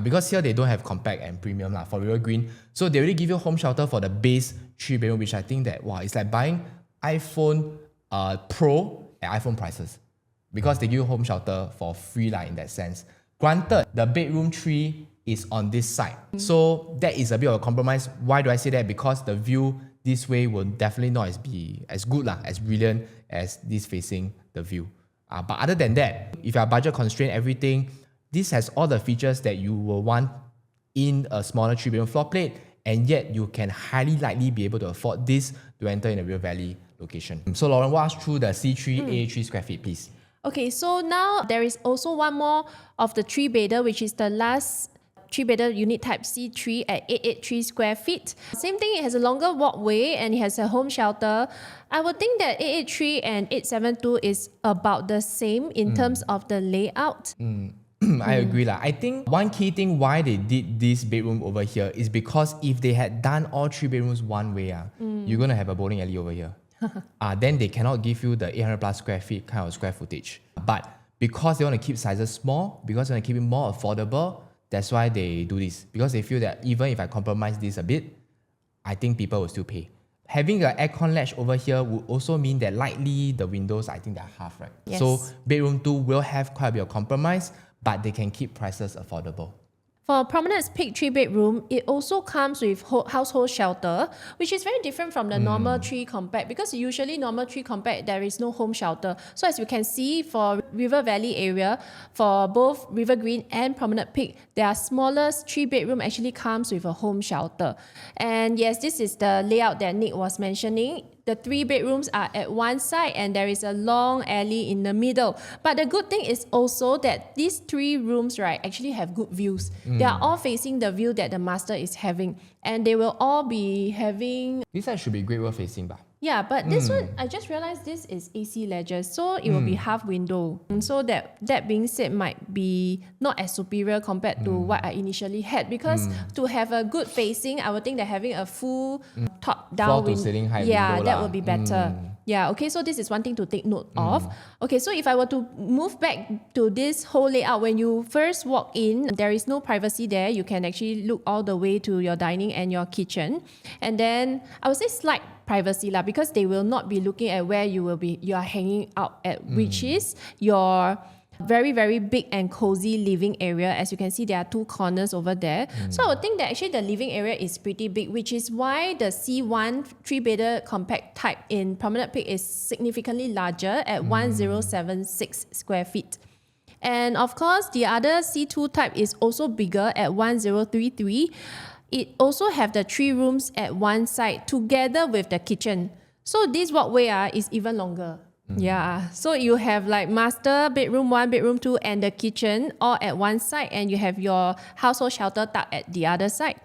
Because here they don't have compact and premium for River Green. So they already give you home shelter for the base 3-bedroom, which I think that it's like buying iPhone Pro at iPhone prices. Because they give you home shelter for free in that sense. Granted, the bedroom 3 is on this side. So that is a bit of a compromise. Why do I say that? Because the view this way will definitely not be as good, as brilliant as this facing the view. But other than that, if you are budget constrained, everything, this has all the features that you will want in a smaller 3-bedroom floor plate, and yet you can highly likely be able to afford this to enter in a River Valley location. So Lauren, walk us through the C3 A3 square feet, please. Okay, so now there is also one more of the 3-bedder, which is the last 3-bedder unit type C3 at 883 square feet. Same thing, it has a longer walkway and it has a home shelter. I would think that 883 and 872 is about the same in terms of the layout. I agree. I think one key thing why they did this bedroom over here is because if they had done all 3 bedrooms one way, you're going to have a bowling alley over here. Then they cannot give you the 800+ square feet kind of square footage. But because they want to keep sizes small, because they want to keep it more affordable, that's why they do this. Because they feel that even if I compromise this a bit, I think people will still pay. Having an aircon latch over here would also mean that likely the windows, I think they're half, right? Yes. So bedroom 2 will have quite a bit of compromise, but they can keep prices affordable. For Promenade Peak 3-bedroom, it also comes with household shelter, which is very different from the normal 3 compact, because usually normal 3 compact, there is no home shelter. So as you can see, for River Valley area, for both River Green and Promenade Peak, their smallest 3-bedroom actually comes with a home shelter. And yes, this is the layout that Nick was mentioning. The 3 bedrooms are at one side and there is a long alley in the middle. But the good thing is also that these 3 rooms, actually have good views. They are all facing the view that the master is having. And they will all be having... This side should be Great Wall facing, but... Yeah, but this one, I just realized this is AC ledges, so it will be half window. And so that being said, might be not as superior compared to what I initially had, because to have a good facing, I would think that having a full top-down Floor to ceiling height window that would be better. Yeah, okay, so this is one thing to take note of. Okay, so if I were to move back to this whole layout, when you first walk in, there is no privacy there. You can actually look all the way to your dining and your kitchen. And then I would say slight privacy because they will not be looking at where you are hanging out at, which is your very, very big and cozy living area. As you can see, there are 2 corners over there. So I would think that actually the living area is pretty big, which is why the C1 3-bedder compact type in Promenade Peak is significantly larger at 1076 square feet. And of course, the other C2 type is also bigger at 1033. It also have the 3 rooms at one side together with the kitchen. So this walkway is even longer. Yeah, so you have master bedroom 1, bedroom 2, and the kitchen all at one side, and you have your household shelter tucked at the other side.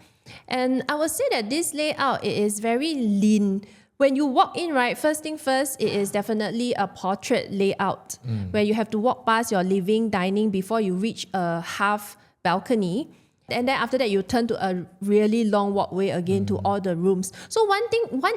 And I would say that this layout, it is very lean. When you walk in, first thing first, it is definitely a portrait layout where you have to walk past your living, dining before you reach a half balcony. And then after that, you turn to a really long walkway again to all the rooms. So one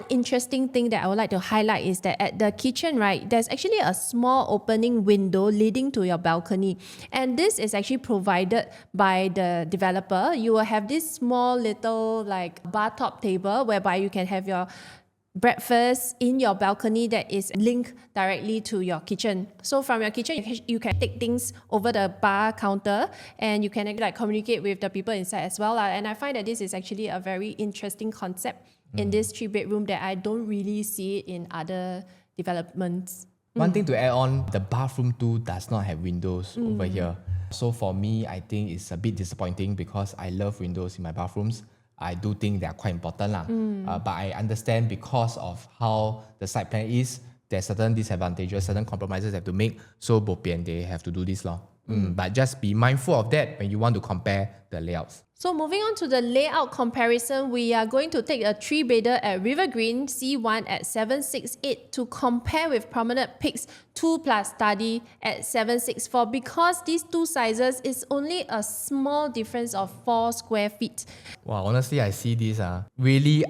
interesting thing that I would like to highlight is that at the kitchen, there's actually a small opening window leading to your balcony. And this is actually provided by the developer. You will have this small little bar top table whereby you can have your breakfast in your balcony that is linked directly to your kitchen. So from your kitchen, you can take things over the bar counter and you can communicate with the people inside as well. And I find that this is actually a very interesting concept in this 3-bedroom that I don't really see it in other developments. One thing to add on, the bathroom 2 does not have windows over here. So for me, I think it's a bit disappointing because I love windows in my bathrooms. I do think they are quite important lah. But I understand because of how the site plan is, there's certain disadvantages, certain compromises they have to make. So bo pian, they have to do this law. But just be mindful of that when you want to compare the layouts. So moving on to the layout comparison, we are going to take a 3-bedder at River Green C1 at 768 to compare with Promenade Peak's 2+ study at 764 because these two sizes is only a small difference of 4 square feet. Wow, honestly, I see this. I really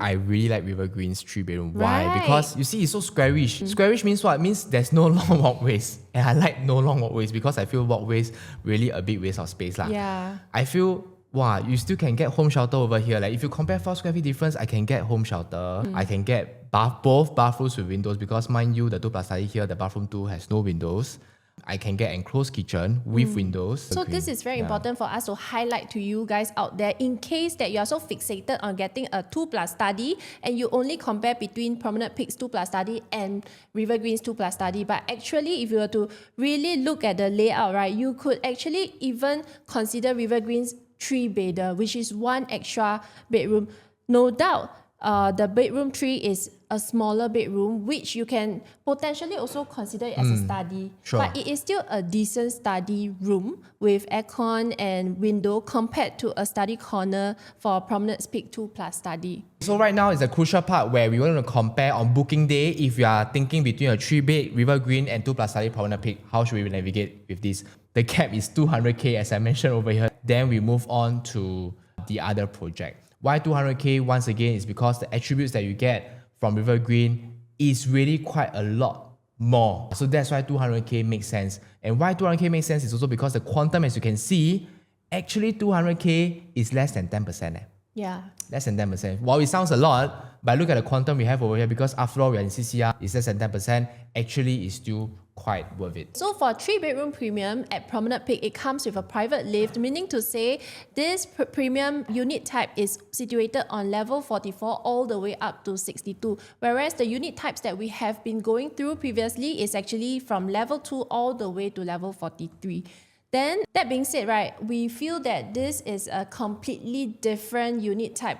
like River Green's 3-bedroom. Why? Right. Because you see, it's so squarish. Squarish means what? It means there's no long walkways. And I like no long walkways because I feel walkways really a big waste of space lah. Yeah. I feel, wow, you still can get home shelter over here. Like if you compare 4 square feet difference, I can get home shelter. I can get both bathrooms with windows because mind you, the 2+ study here, the bathroom 2 has no windows. I can get enclosed kitchen with windows. So this is very important for us to highlight to you guys out there in case that you are so fixated on getting a 2+ study and you only compare between Promenade Peak's 2+ study and River Green's 2+ study. But actually, if you were to really look at the layout, right, you could actually even consider River Green's 3-bedder, which is 1 extra bedroom. No doubt, the bedroom 3 is a smaller bedroom, which you can potentially also consider it as a study. Sure. But it is still a decent study room with aircon and window compared to a study corner for Promenade Peak 2+ study. So right now is a crucial part where we want to compare on booking day if you are thinking between a 3-bed River Green and 2+ study Promenade Peak. How should we navigate with this? The cap is 200K as I mentioned over here. Then we move on to the other project. Why 200K? Once again, is because the attributes that you get from River Green is really quite a lot more. So that's why 200K makes sense. And why 200K makes sense is also because the quantum, as you can see, actually 200K is less than 10%. Yeah. Less than 10%. While it sounds a lot, but look at the quantum we have over here because after all, we are in CCR, it's less than 10%. Actually, it's still quite worth it. So for 3-bedroom premium at Promenade Peak, it comes with a private lift, meaning to say this premium unit type is situated on level 44 all the way up to 62, whereas the unit types that we have been going through previously is actually from level 2 all the way to level 43. Then, that being said, right, we feel that this is a completely different unit type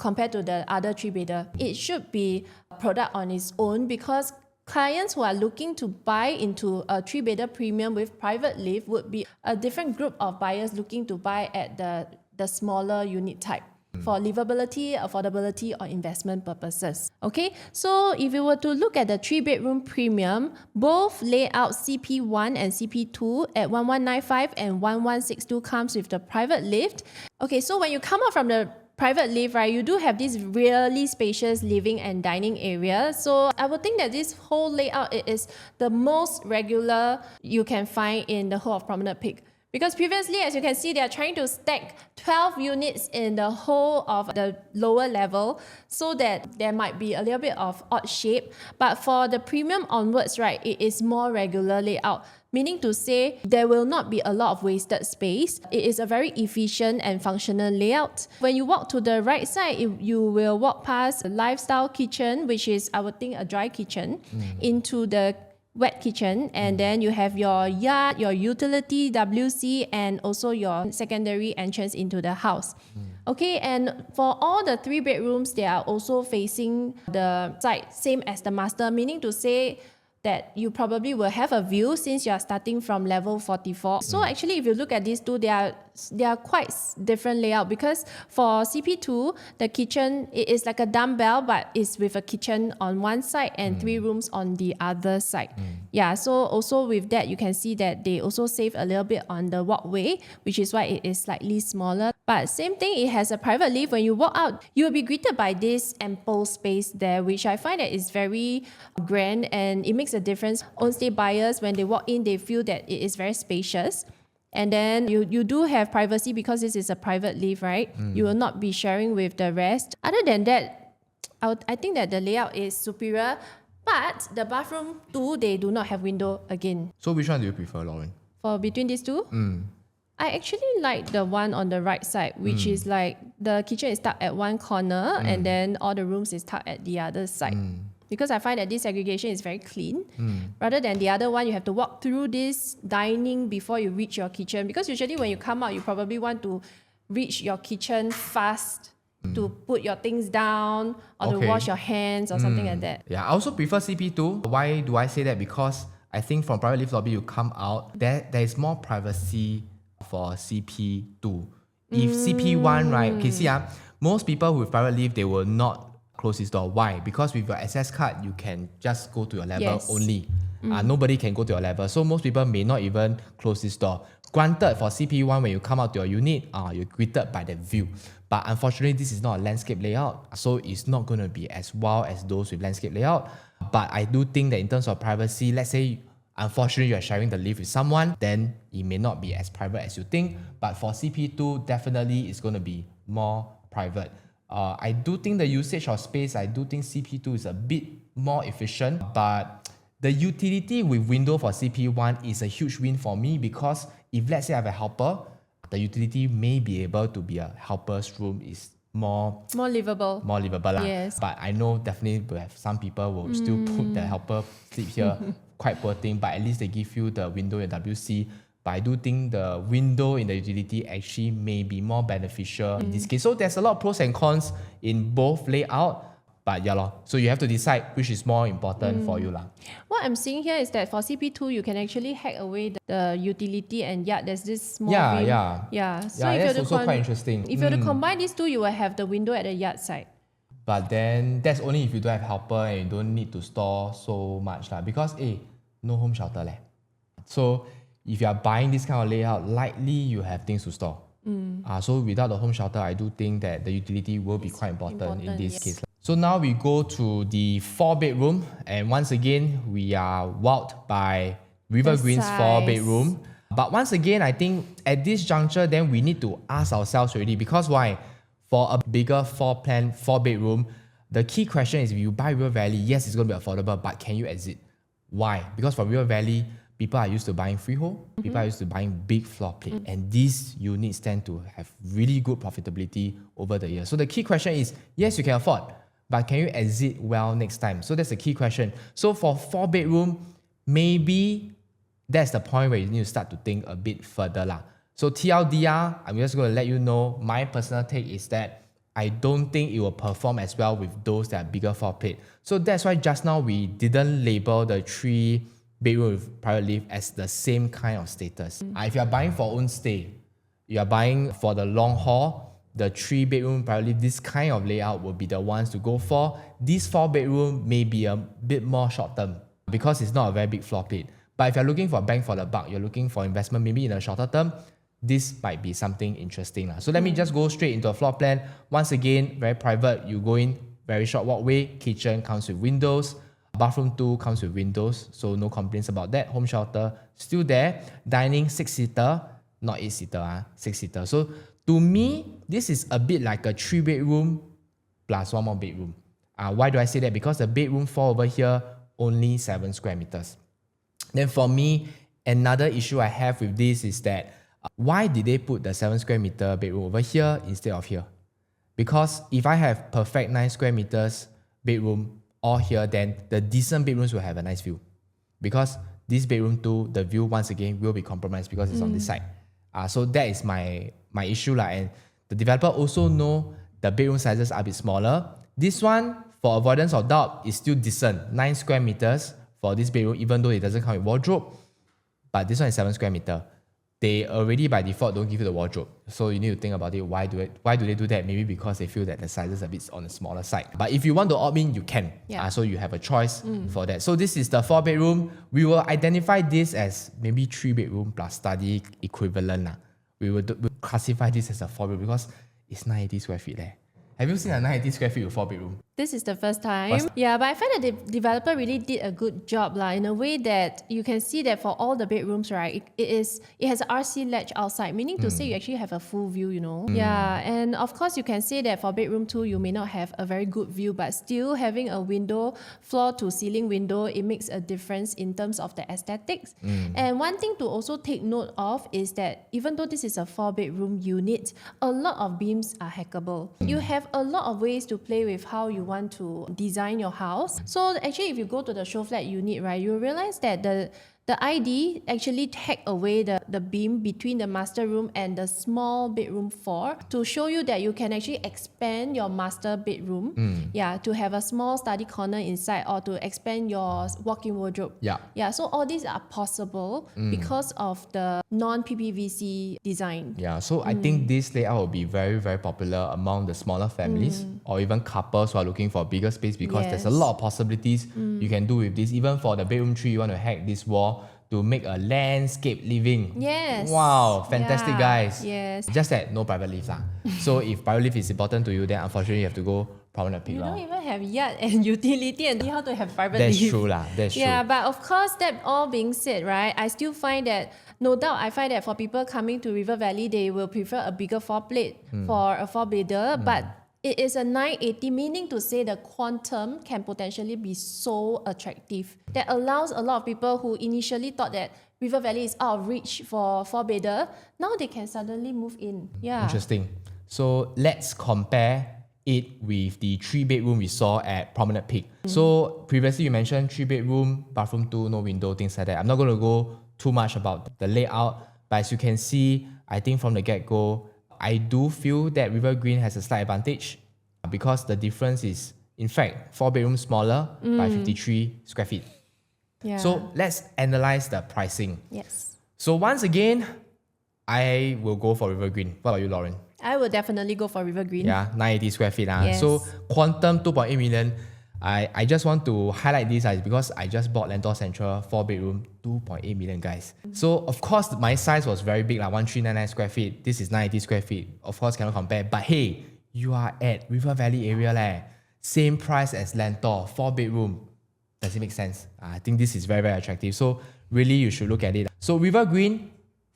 compared to the other 3-bedder. It should be a product on its own because clients who are looking to buy into a 3-bedder premium with private lift would be a different group of buyers looking to buy at the smaller unit type for livability, affordability, or investment purposes. Okay, so if you were to look at the 3-bedroom premium, both layout CP1 and CP2 at 1195 and 1162 comes with the private lift. Okay, so when you come out from the private lift, right, you do have this really spacious living and dining area. So I would think that this whole layout is the most regular you can find in the whole of Promenade Peak. Because previously, as you can see, they are trying to stack 12 units in the whole of the lower level so that there might be a little bit of odd shape. But for the premium onwards, right, it is more regular layout. Meaning to say, there will not be a lot of wasted space. It is a very efficient and functional layout. When you walk to the right side, you will walk past a lifestyle kitchen, which is, I would think, a dry kitchen, into the wet kitchen, and then you have your yard, your utility, WC, and also your secondary entrance into the house. Okay, and for all the 3 bedrooms, they are also facing the side, same as the master, meaning to say that you probably will have a view since you are starting from level 44. So actually, if you look at these two, they are quite different layout because for CP2, the kitchen, it is like a dumbbell, but it's with a kitchen on one side and 3 rooms on the other side. Yeah, so also with that, you can see that they also save a little bit on the walkway, which is why it is slightly smaller. But same thing, it has a private lift. When you walk out, you will be greeted by this ample space there, which I find that is very grand and it makes a difference. On-stay buyers, when they walk in, they feel that it is very spacious. And then you do have privacy because this is a private lift, right? You will not be sharing with the rest. Other than that, I think that the layout is superior. But the bathroom too, they do not have window again. So which one do you prefer, Lauren? For between these two? I actually like the one on the right side, which is like the kitchen is tucked at one corner and then all the rooms is tucked at the other side. because I find that this segregation is very clean. Rather than the other one, you have to walk through this dining before you reach your kitchen. Because usually when you come out, you probably want to reach your kitchen fast to put your things down or to wash your hands or something like that. Yeah, I also prefer CP2. Why do I say that? Because I think from private lift lobby, you come out, there is more privacy for CP2. If CP1, right, okay, see, most people with private lift, they will not close this door. Why? Because with your access card, you can just go to your level only. Nobody can go to your level. So most people may not even close this door. Granted, for CP1, when you come out to your unit, you're greeted by the view. But unfortunately, this is not a landscape layout. So it's not going to be as wild as those with landscape layout. But I do think that in terms of privacy, let's say, unfortunately, you're sharing the lift with someone, then it may not be as private as you think. But for CP2, definitely it's going to be more private. I do think the usage of space, I do think CP2 is a bit more efficient. But the utility with window for CP1 is a huge win for me, because if let's say I have a helper, the utility may be able to be a helper's room is more livable. Yes. But I know definitely will have some people will still put the helper sleep here. Quite poor thing, but at least they give you the window in WC. But I do think the window in the utility actually may be more beneficial in this case. So there's a lot of pros and cons in both layout. But yeah, so you have to decide which is more important for you. What I'm seeing here is that for CP2, you can actually hack away the utility and yard. There's this small rim. So that's also quite interesting. If you were to combine these two, you will have the window at the yard side. But then that's only if you don't have helper and you don't need to store so much. Because no home shelter. So if you are buying this kind of layout, likely you have things to store. So without the home shelter, I do think that the utility will be quite important in this case. So now we go to the 4-bedroom, and once again, we are wowed by River Green's 4-bedroom. But once again, I think at this juncture, then we need to ask ourselves already, because why? For a bigger floor plan 4-bedroom, the key question is, if you buy River Valley, yes, it's going to be affordable, but can you exit? Why? Because for River Valley, people are used to buying freehold, people are used to buying big floor plate, and these units tend to have really good profitability over the years. So the key question is, yes, you can afford, but can you exit well next time? So that's the key question. So for 4-bedroom, maybe that's the point where you need to start to think a bit further. So TLDR, I'm just going to let you know, my personal take is that I don't think it will perform as well with those that are bigger floor plate. So that's why just now we didn't label the 3-bedroom with private lift as the same kind of status. If you are buying for own stay, you are buying for the long haul, the 3-bedroom private lift, this kind of layout will be the ones to go for. This 4-bedroom may be a bit more short term because it's not a very big floor plate. But if you're looking for bang for the buck, you're looking for investment maybe in a shorter term, this might be something interesting. So let me just go straight into a floor plan. Once again, very private. You go in, very short walkway. Kitchen comes with windows. Bathroom 2 comes with windows, so no complaints about that. Home shelter still there. Dining 6-seater, not 8-seater, 6-seater. So to me, this is a bit like a 3-bedroom plus one more bedroom. Why do I say that? Because the bedroom 4 over here, only 7 square meters. Then for me, another issue I have with this is that why did they put the 7 square meter bedroom over here instead of here? Because if I have perfect 9 square meters bedroom all here, then the decent bedrooms will have a nice view. Because this bedroom 2, the view once again will be compromised because it's on this side. So that is my issue. And the developer also know the bedroom sizes are a bit smaller. This one, for avoidance of doubt, is still decent. 9 square meters for this bedroom, even though it doesn't come with wardrobe. But this one is 7 square meter. They already by default don't give you the wardrobe. So you need to think about it. Why do they do that? Maybe because they feel that the size is a bit on the smaller side. But if you want to opt in, you can. So you have a choice for that. So this is the 4-bedroom. We will identify this as maybe 3-bedroom plus study equivalent. We will classify this as a 4-bedroom because it's 980 square feet there. Have you seen a 980 square feet with 4-bedroom? This is the first time. Yeah, but I find that the developer really did a good job in a way that you can see that for all the bedrooms, right, it has an RC ledge outside, meaning to say you actually have a full view, Yeah, and of course you can say that for bedroom 2, you may not have a very good view, but still having a window, floor to ceiling window, it makes a difference in terms of the aesthetics. And one thing to also take note of is that even though this is a 4-bedroom unit, a lot of beams are hackable. You have a lot of ways to play with how you want to design your house. So actually, if you go to the show flat unit, right, you realize that the ID actually take away the beam between the master room and the small bedroom 4 to show you that you can actually expand your master bedroom, to have a small study corner inside, or to expand your walk-in wardrobe. So all these are possible because of the non-PPVC design. So I think this layout will be very, very popular among the smaller families or even couples who are looking for a bigger space, because there's a lot of possibilities you can do with this. Even for the bedroom 3, you want to hack this wall to make a landscape living. Wow, fantastic, guys. Just that no private lift. So if private lift is important to you, then unfortunately you have to go Promenade Peak. You don't even have yard and utility and how to have private lift. lift. That's true. Yeah, but of course, that all being said, right, I still find that, no doubt, I find that for people coming to River Valley, they will prefer a bigger 4-plate for a 4-bedder, but it is a 980, meaning to say the quantum can potentially be so attractive that allows a lot of people who initially thought that River Valley is out of reach for 4-bedder, now they can suddenly move in. Interesting. So let's compare it with the 3-bedroom we saw at Promenade Peak. So previously you mentioned 3-bedroom, bathroom 2, no window, things like that. I'm not going to go too much about the layout, but as you can see, I think from the get-go, I do feel that River Green has a slight advantage because the difference is, in fact, 4-bedroom smaller by 53 square feet. So let's analyze the pricing. So once again, I will go for River Green. What about you, Lauren? I will definitely go for River Green. 980 square feet. So quantum 2.8 million. I just want to highlight this because I just bought Lentor Central 4-bedroom, 2.8 million, guys. So of course my size was very big, like 1399 square feet. This is 980 square feet. Of course cannot compare. But hey, you are at River Valley area leh. Same price as Lentor, 4-bedroom. Does it make sense? I think this is very, very attractive. So really you should look at it. So River Green,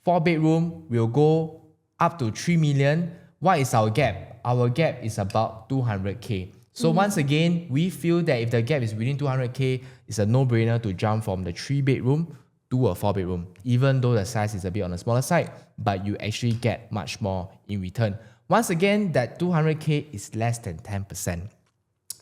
4-bedroom will go up to 3 million. What is our gap? Our gap is about 200K. So once again, we feel that if the gap is within 200K, it's a no-brainer to jump from the 3-bedroom to a 4-bedroom. Even though the size is a bit on the smaller side, but you actually get much more in return. Once again, that 200K is less than 10%.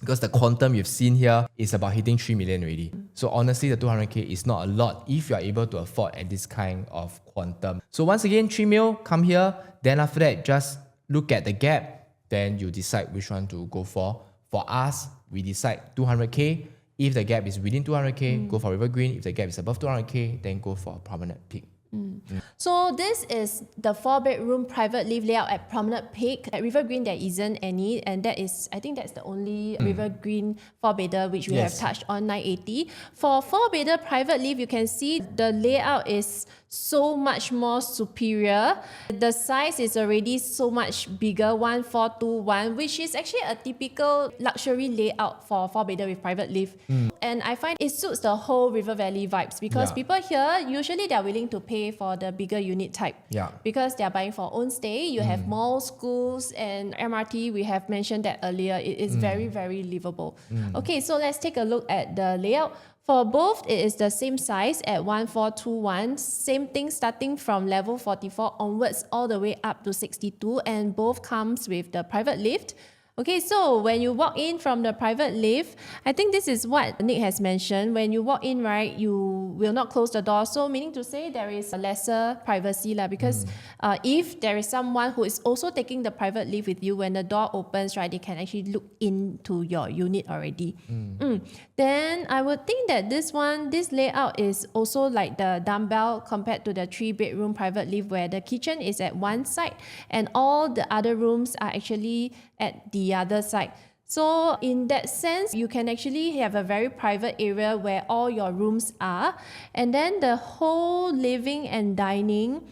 Because the quantum you've seen here is about hitting 3 million already. So honestly, the 200K is not a lot if you're able to afford at this kind of quantum. So once again, 3 mil, come here. Then after that, just look at the gap. Then you decide which one to go for. For us, we decide 200K. If the gap is within 200K, go for River Green. If the gap is above 200K, then go for Promenade Peak. So this is the 4-bedroom private live layout at Promenade Peak. At River Green, there isn't any, and that is, I think that's the only River Green 4-bedder which we have touched on, 980. For 4-bedder private live, you can see the layout is so much more superior. The size is already so much bigger, 1421, which is actually a typical luxury layout for 4-bedder with private live. And I find it suits the whole River Valley vibes because people here, usually they're willing to pay for the bigger unit type. Because they're buying for own stay. You have malls, schools, and MRT. We have mentioned that earlier. It is very, very livable. Okay, so let's take a look at the layout. For both, it is the same size at 1421. Same thing starting from level 44 onwards all the way up to 62, and both comes with the private lift. Okay, so when you walk in from the private lift, I think this is what Nick has mentioned. When you walk in, right, you will not close the door. So meaning to say there is a lesser privacy because if there is someone who is also taking the private lift with you, when the door opens, right, they can actually look into your unit already. Then I would think that this layout is also like the dumbbell compared to the 3-bedroom private lift where the kitchen is at one side and all the other rooms are actually at the other side. So in that sense, you can actually have a very private area where all your rooms are. And then the whole living and dining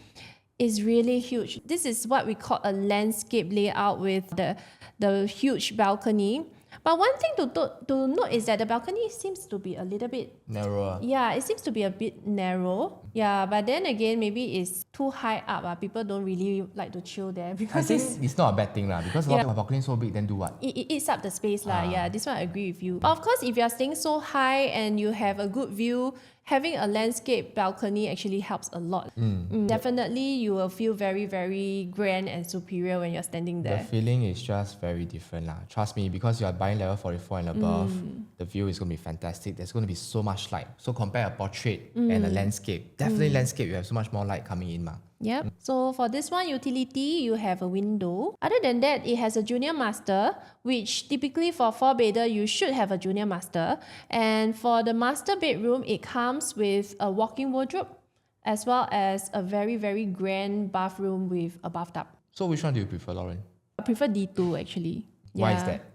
is really huge. This is what we call a landscape layout with the huge balcony. But one thing to note is that the balcony seems to be a little bit narrower. Yeah, it seems to be a bit narrow. Yeah, but then again, maybe it's too high up. People don't really like to chill there because I think it's not a bad thing because a lot of balcony is so big, then do what? It eats up the space. Yeah, this one I agree with you. Of course, if you're staying so high and you have a good view, having a landscape balcony actually helps a lot. Definitely, you will feel very, very grand and superior when you're standing The there. feeling is just very different lah. Trust me, because you are buying level 44 and above, the view is going to be fantastic. There's going to be so much light. So compare a portrait and a landscape. Definitely landscape, you have so much more light coming in ma. Yep. So for this one, utility, you have a window. Other than that, it has a junior master, which typically for 4-bedder, you should have a junior master. And for the master bedroom, it comes with a walk-in wardrobe, as well as a very, very grand bathroom with a bathtub. So which one do you prefer, Lauren? I prefer D2 actually. Why is that?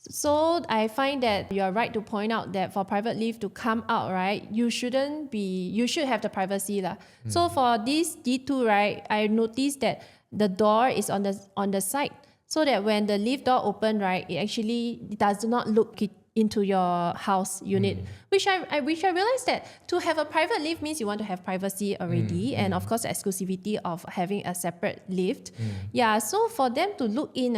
So I find that you are right to point out that for private lift to come out, right, you should have the privacy lah. So for this D2, right, I noticed that the door is on the side, so that when the lift door open, right, it actually does not look into your house unit, which I realized that to have a private lift means you want to have privacy already, and of course exclusivity of having a separate lift. Yeah, so for them to look in,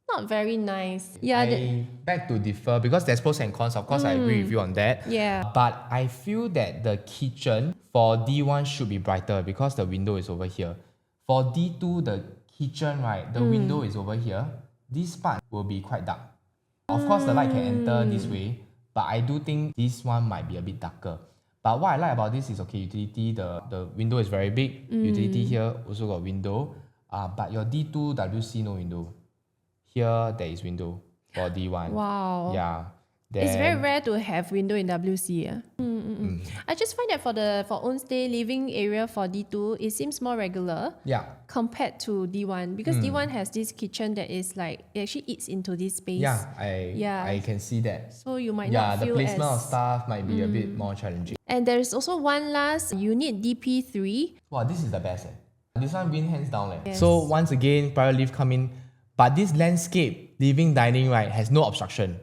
not very nice. Yeah. I beg to differ because there's pros and cons. Of course, I agree with you on that. Yeah. But I feel that the kitchen for D1 should be brighter because the window is over here. For D2, the kitchen, right, the window is over here. This part will be quite dark. Of course, the light can enter this way, but I do think this one might be a bit darker. But what I like about this is, okay, utility, the window is very big. Utility here also got window. But your D2 WC no window. Here, there is window for D1. Wow. Yeah. It's very rare to have window in WC. I just find that for own stay living area for D2, it seems more regular compared to D1 because D1 has this kitchen that is like, it actually eats into this space. I can see that. So you might not feel the placement of stuff might be a bit more challenging. And there is also one last unit, DP3. Wow, this is the best. This one win hands down. Yes. So once again, private lift come in, but this landscape, living, dining, right, has no obstruction.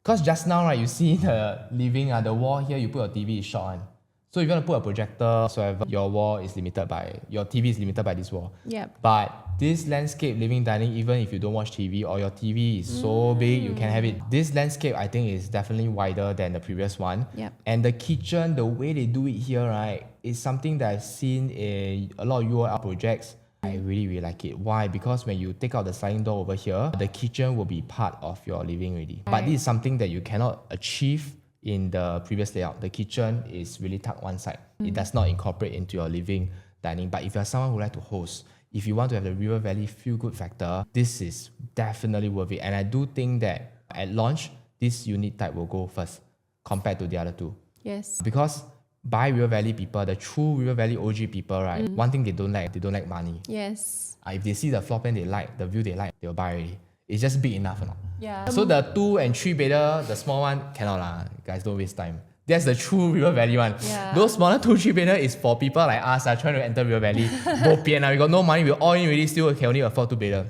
Because just now, right, you see the living, the wall here, you put your TV is short on. So if you want to put a projector, so your wall is limited by, your TV is limited by this wall. Yep. But this landscape, living, dining, even if you don't watch TV or your TV is so big, you can have it. This landscape, I think, is definitely wider than the previous one. Yep. And the kitchen, the way they do it here, right, is something that I've seen in a lot of UOL projects. I really, really like it. Why? Because when you take out the sliding door over here, the kitchen will be part of your living already. But this is something that you cannot achieve in the previous layout. The kitchen is really tucked one side. It does not incorporate into your living, dining. But if you're someone who like to host, if you want to have the River Valley feel-good factor, this is definitely worth it. And I do think that at launch, this unit type will go first compared to the other two. Yes. Because by River Valley people, the true River Valley OG people, right? One thing they don't like money. Yes. If they see the floor plan they like, the view they like, they'll buy already. It's just big enough or not? Yeah. So the 2 and 3 bedder, the small one, cannot lah. Guys, don't waste time. That's the true River Valley one. Yeah. Those smaller 2, 3 bedder is for people like us trying to enter River Valley. Bo pian, we got no money, we're all in already, still can only afford 2 bedder.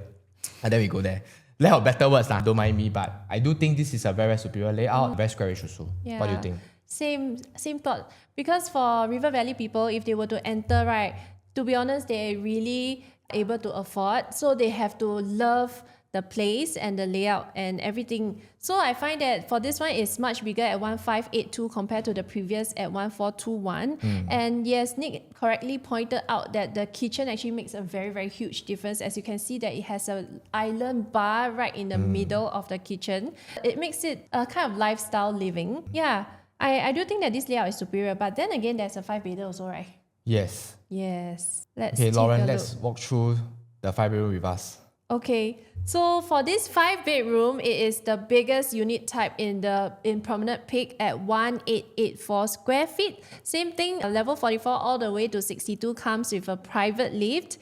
And then we go there. Let out better words lah, don't mind me, but I do think this is a very, very superior layout, very squarish also. Yeah. What do you think? Same thought. Because for River Valley people, if they were to enter, right, to be honest, they're really able to afford. So they have to love the place and the layout and everything. So I find that for this one, it's much bigger at 1582 compared to the previous at 1421. And yes, Nick correctly pointed out that the kitchen actually makes a very, very huge difference. As you can see that it has an island bar right in the middle of the kitchen. It makes it a kind of lifestyle living. Yeah. I do think that this layout is superior, but then again, there's a 5-bedder also, right? Yes. Yes. Let's Okay, take Lauren, a let's look. walk through the 5-bedroom with us. Okay, so for this 5-bedroom, it is the biggest unit type in Promenade Peak at 1884 square feet. Same thing, level 44 all the way to 62 comes with a private lift.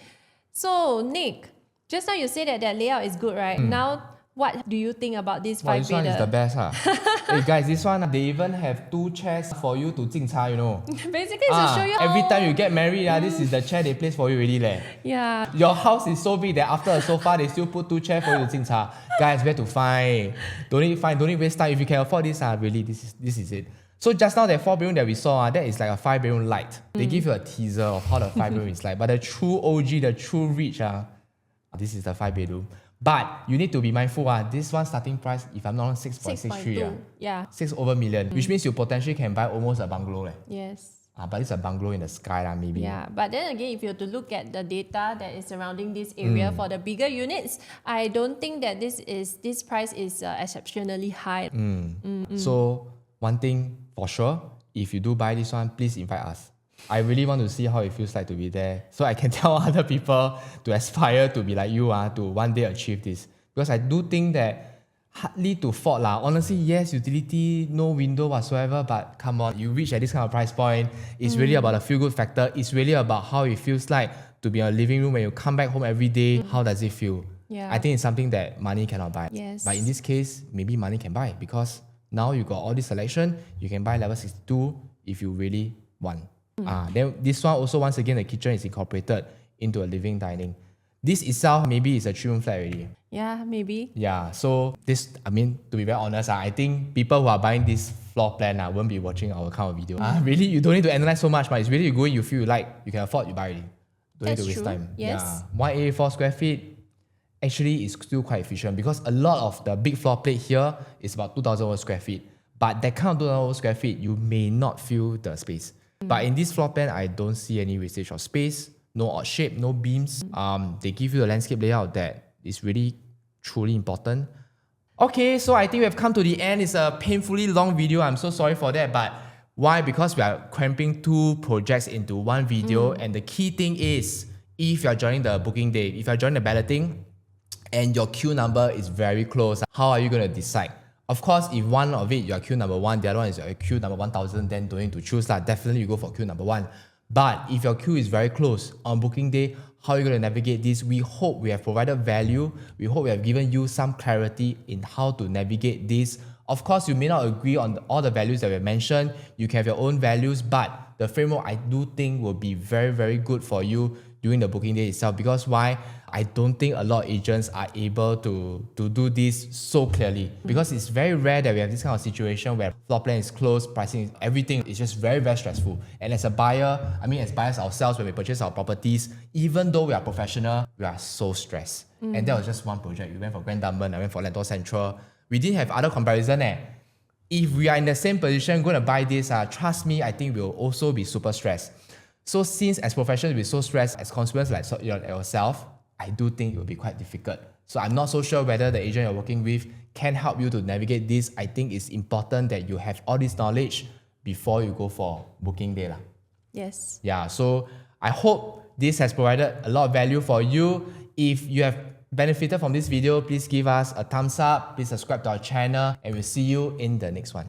So Nick, just now you said that layout is good, right? Now, what do you think about this 5-bedder? This one is the best. Hey guys, this one, they even have 2 chairs for you to 敬茶, you know. Basically, it's to show you every time you get married, this is the chair they place for you already. Yeah. Your house is so big that after a sofa, they still put 2 chairs for you to 敬茶. Guys, where to find? Don't need waste time. If you can afford this, really, this is it. So just now that 4-bedroom that we saw, that is like a 5-bedroom light. They give you a teaser of how the 5-bedroom is like. But the true OG, the true rich, This is the 5-bedroom. But you need to be mindful, this one starting price, if I'm not wrong, 6.63. 6.2. Yeah. 6 over million, which means you potentially can buy almost a bungalow. Yes. But it's a bungalow in the sky, maybe. Yeah, but then again, if you have to look at the data that is surrounding this area for the bigger units, I don't think that this price is exceptionally high. So one thing for sure, if you do buy this one, please invite us. I really want to see how it feels like to be there, so I can tell other people to aspire to be like you, to one day achieve this. Because I do think that hardly to fault honestly, yes, utility, no window whatsoever, but come on, you reach at this kind of price point, it's really about a feel good factor. It's really about how it feels like to be in a living room when you come back home every day. How does it feel? Yeah. I think it's something that money cannot buy. Yes. But in this case, maybe money can buy, because now you got all this selection. You can buy level 62 if you really want. Then this one also, once again, the kitchen is incorporated into a living dining. This itself maybe is a 3-room flat already. Yeah, maybe. Yeah, so this, to be very honest, I think people who are buying this floor plan won't be watching our kind of video. Really, you don't need to analyze so much, but it's really you go in, you feel you like, you can afford, you buy it. Don't need to waste time. Yes. Yeah. 184 square feet actually is still quite efficient, because a lot of the big floor plate here is about 2,000 square feet. But that kind of 2,000 square feet, you may not feel the space. But in this floor plan, I don't see any wastage of space, no odd shape, no beams. They give you the landscape layout that is really, truly important. Okay, so I think we have come to the end. It's a painfully long video. I'm so sorry for that. But why? Because we are cramping 2 projects into one video. And the key thing is, if you're joining the booking day, if you're joining the balloting, and your queue number is very close, how are you going to decide? Of course, if one of it, you're queue number 1, the other one is your queue number 1,000, then don't need to choose that. Definitely you go for queue number 1. But if your queue is very close on booking day, how are you going to navigate this? We hope we have provided value. We hope we have given you some clarity in how to navigate this. Of course, you may not agree on all the values that we mentioned. You can have your own values, but the framework I do think will be very, very good for you during the booking day itself. Because why? I don't think a lot of agents are able to do this so clearly, because it's very rare that we have this kind of situation where floor plan is closed, pricing, everything is just very, very stressful. And as a buyer, as buyers ourselves, when we purchase our properties, even though we are professional, we are so stressed. And that was just one project. We went for Grand Diamond, I went for Lentor Central. We didn't have other comparison. If we are in the same position going to buy this, trust me, I think we'll also be super stressed. So since as professionals we're so stressed, as consumers like yourself, I do think it will be quite difficult. So I'm not so sure whether the agent you're working with can help you to navigate this. I think it's important that you have all this knowledge before you go for booking day. Yes. Yeah, so I hope this has provided a lot of value for you. If you have benefited from this video, please give us a thumbs up, please subscribe to our channel, and we'll see you in the next one.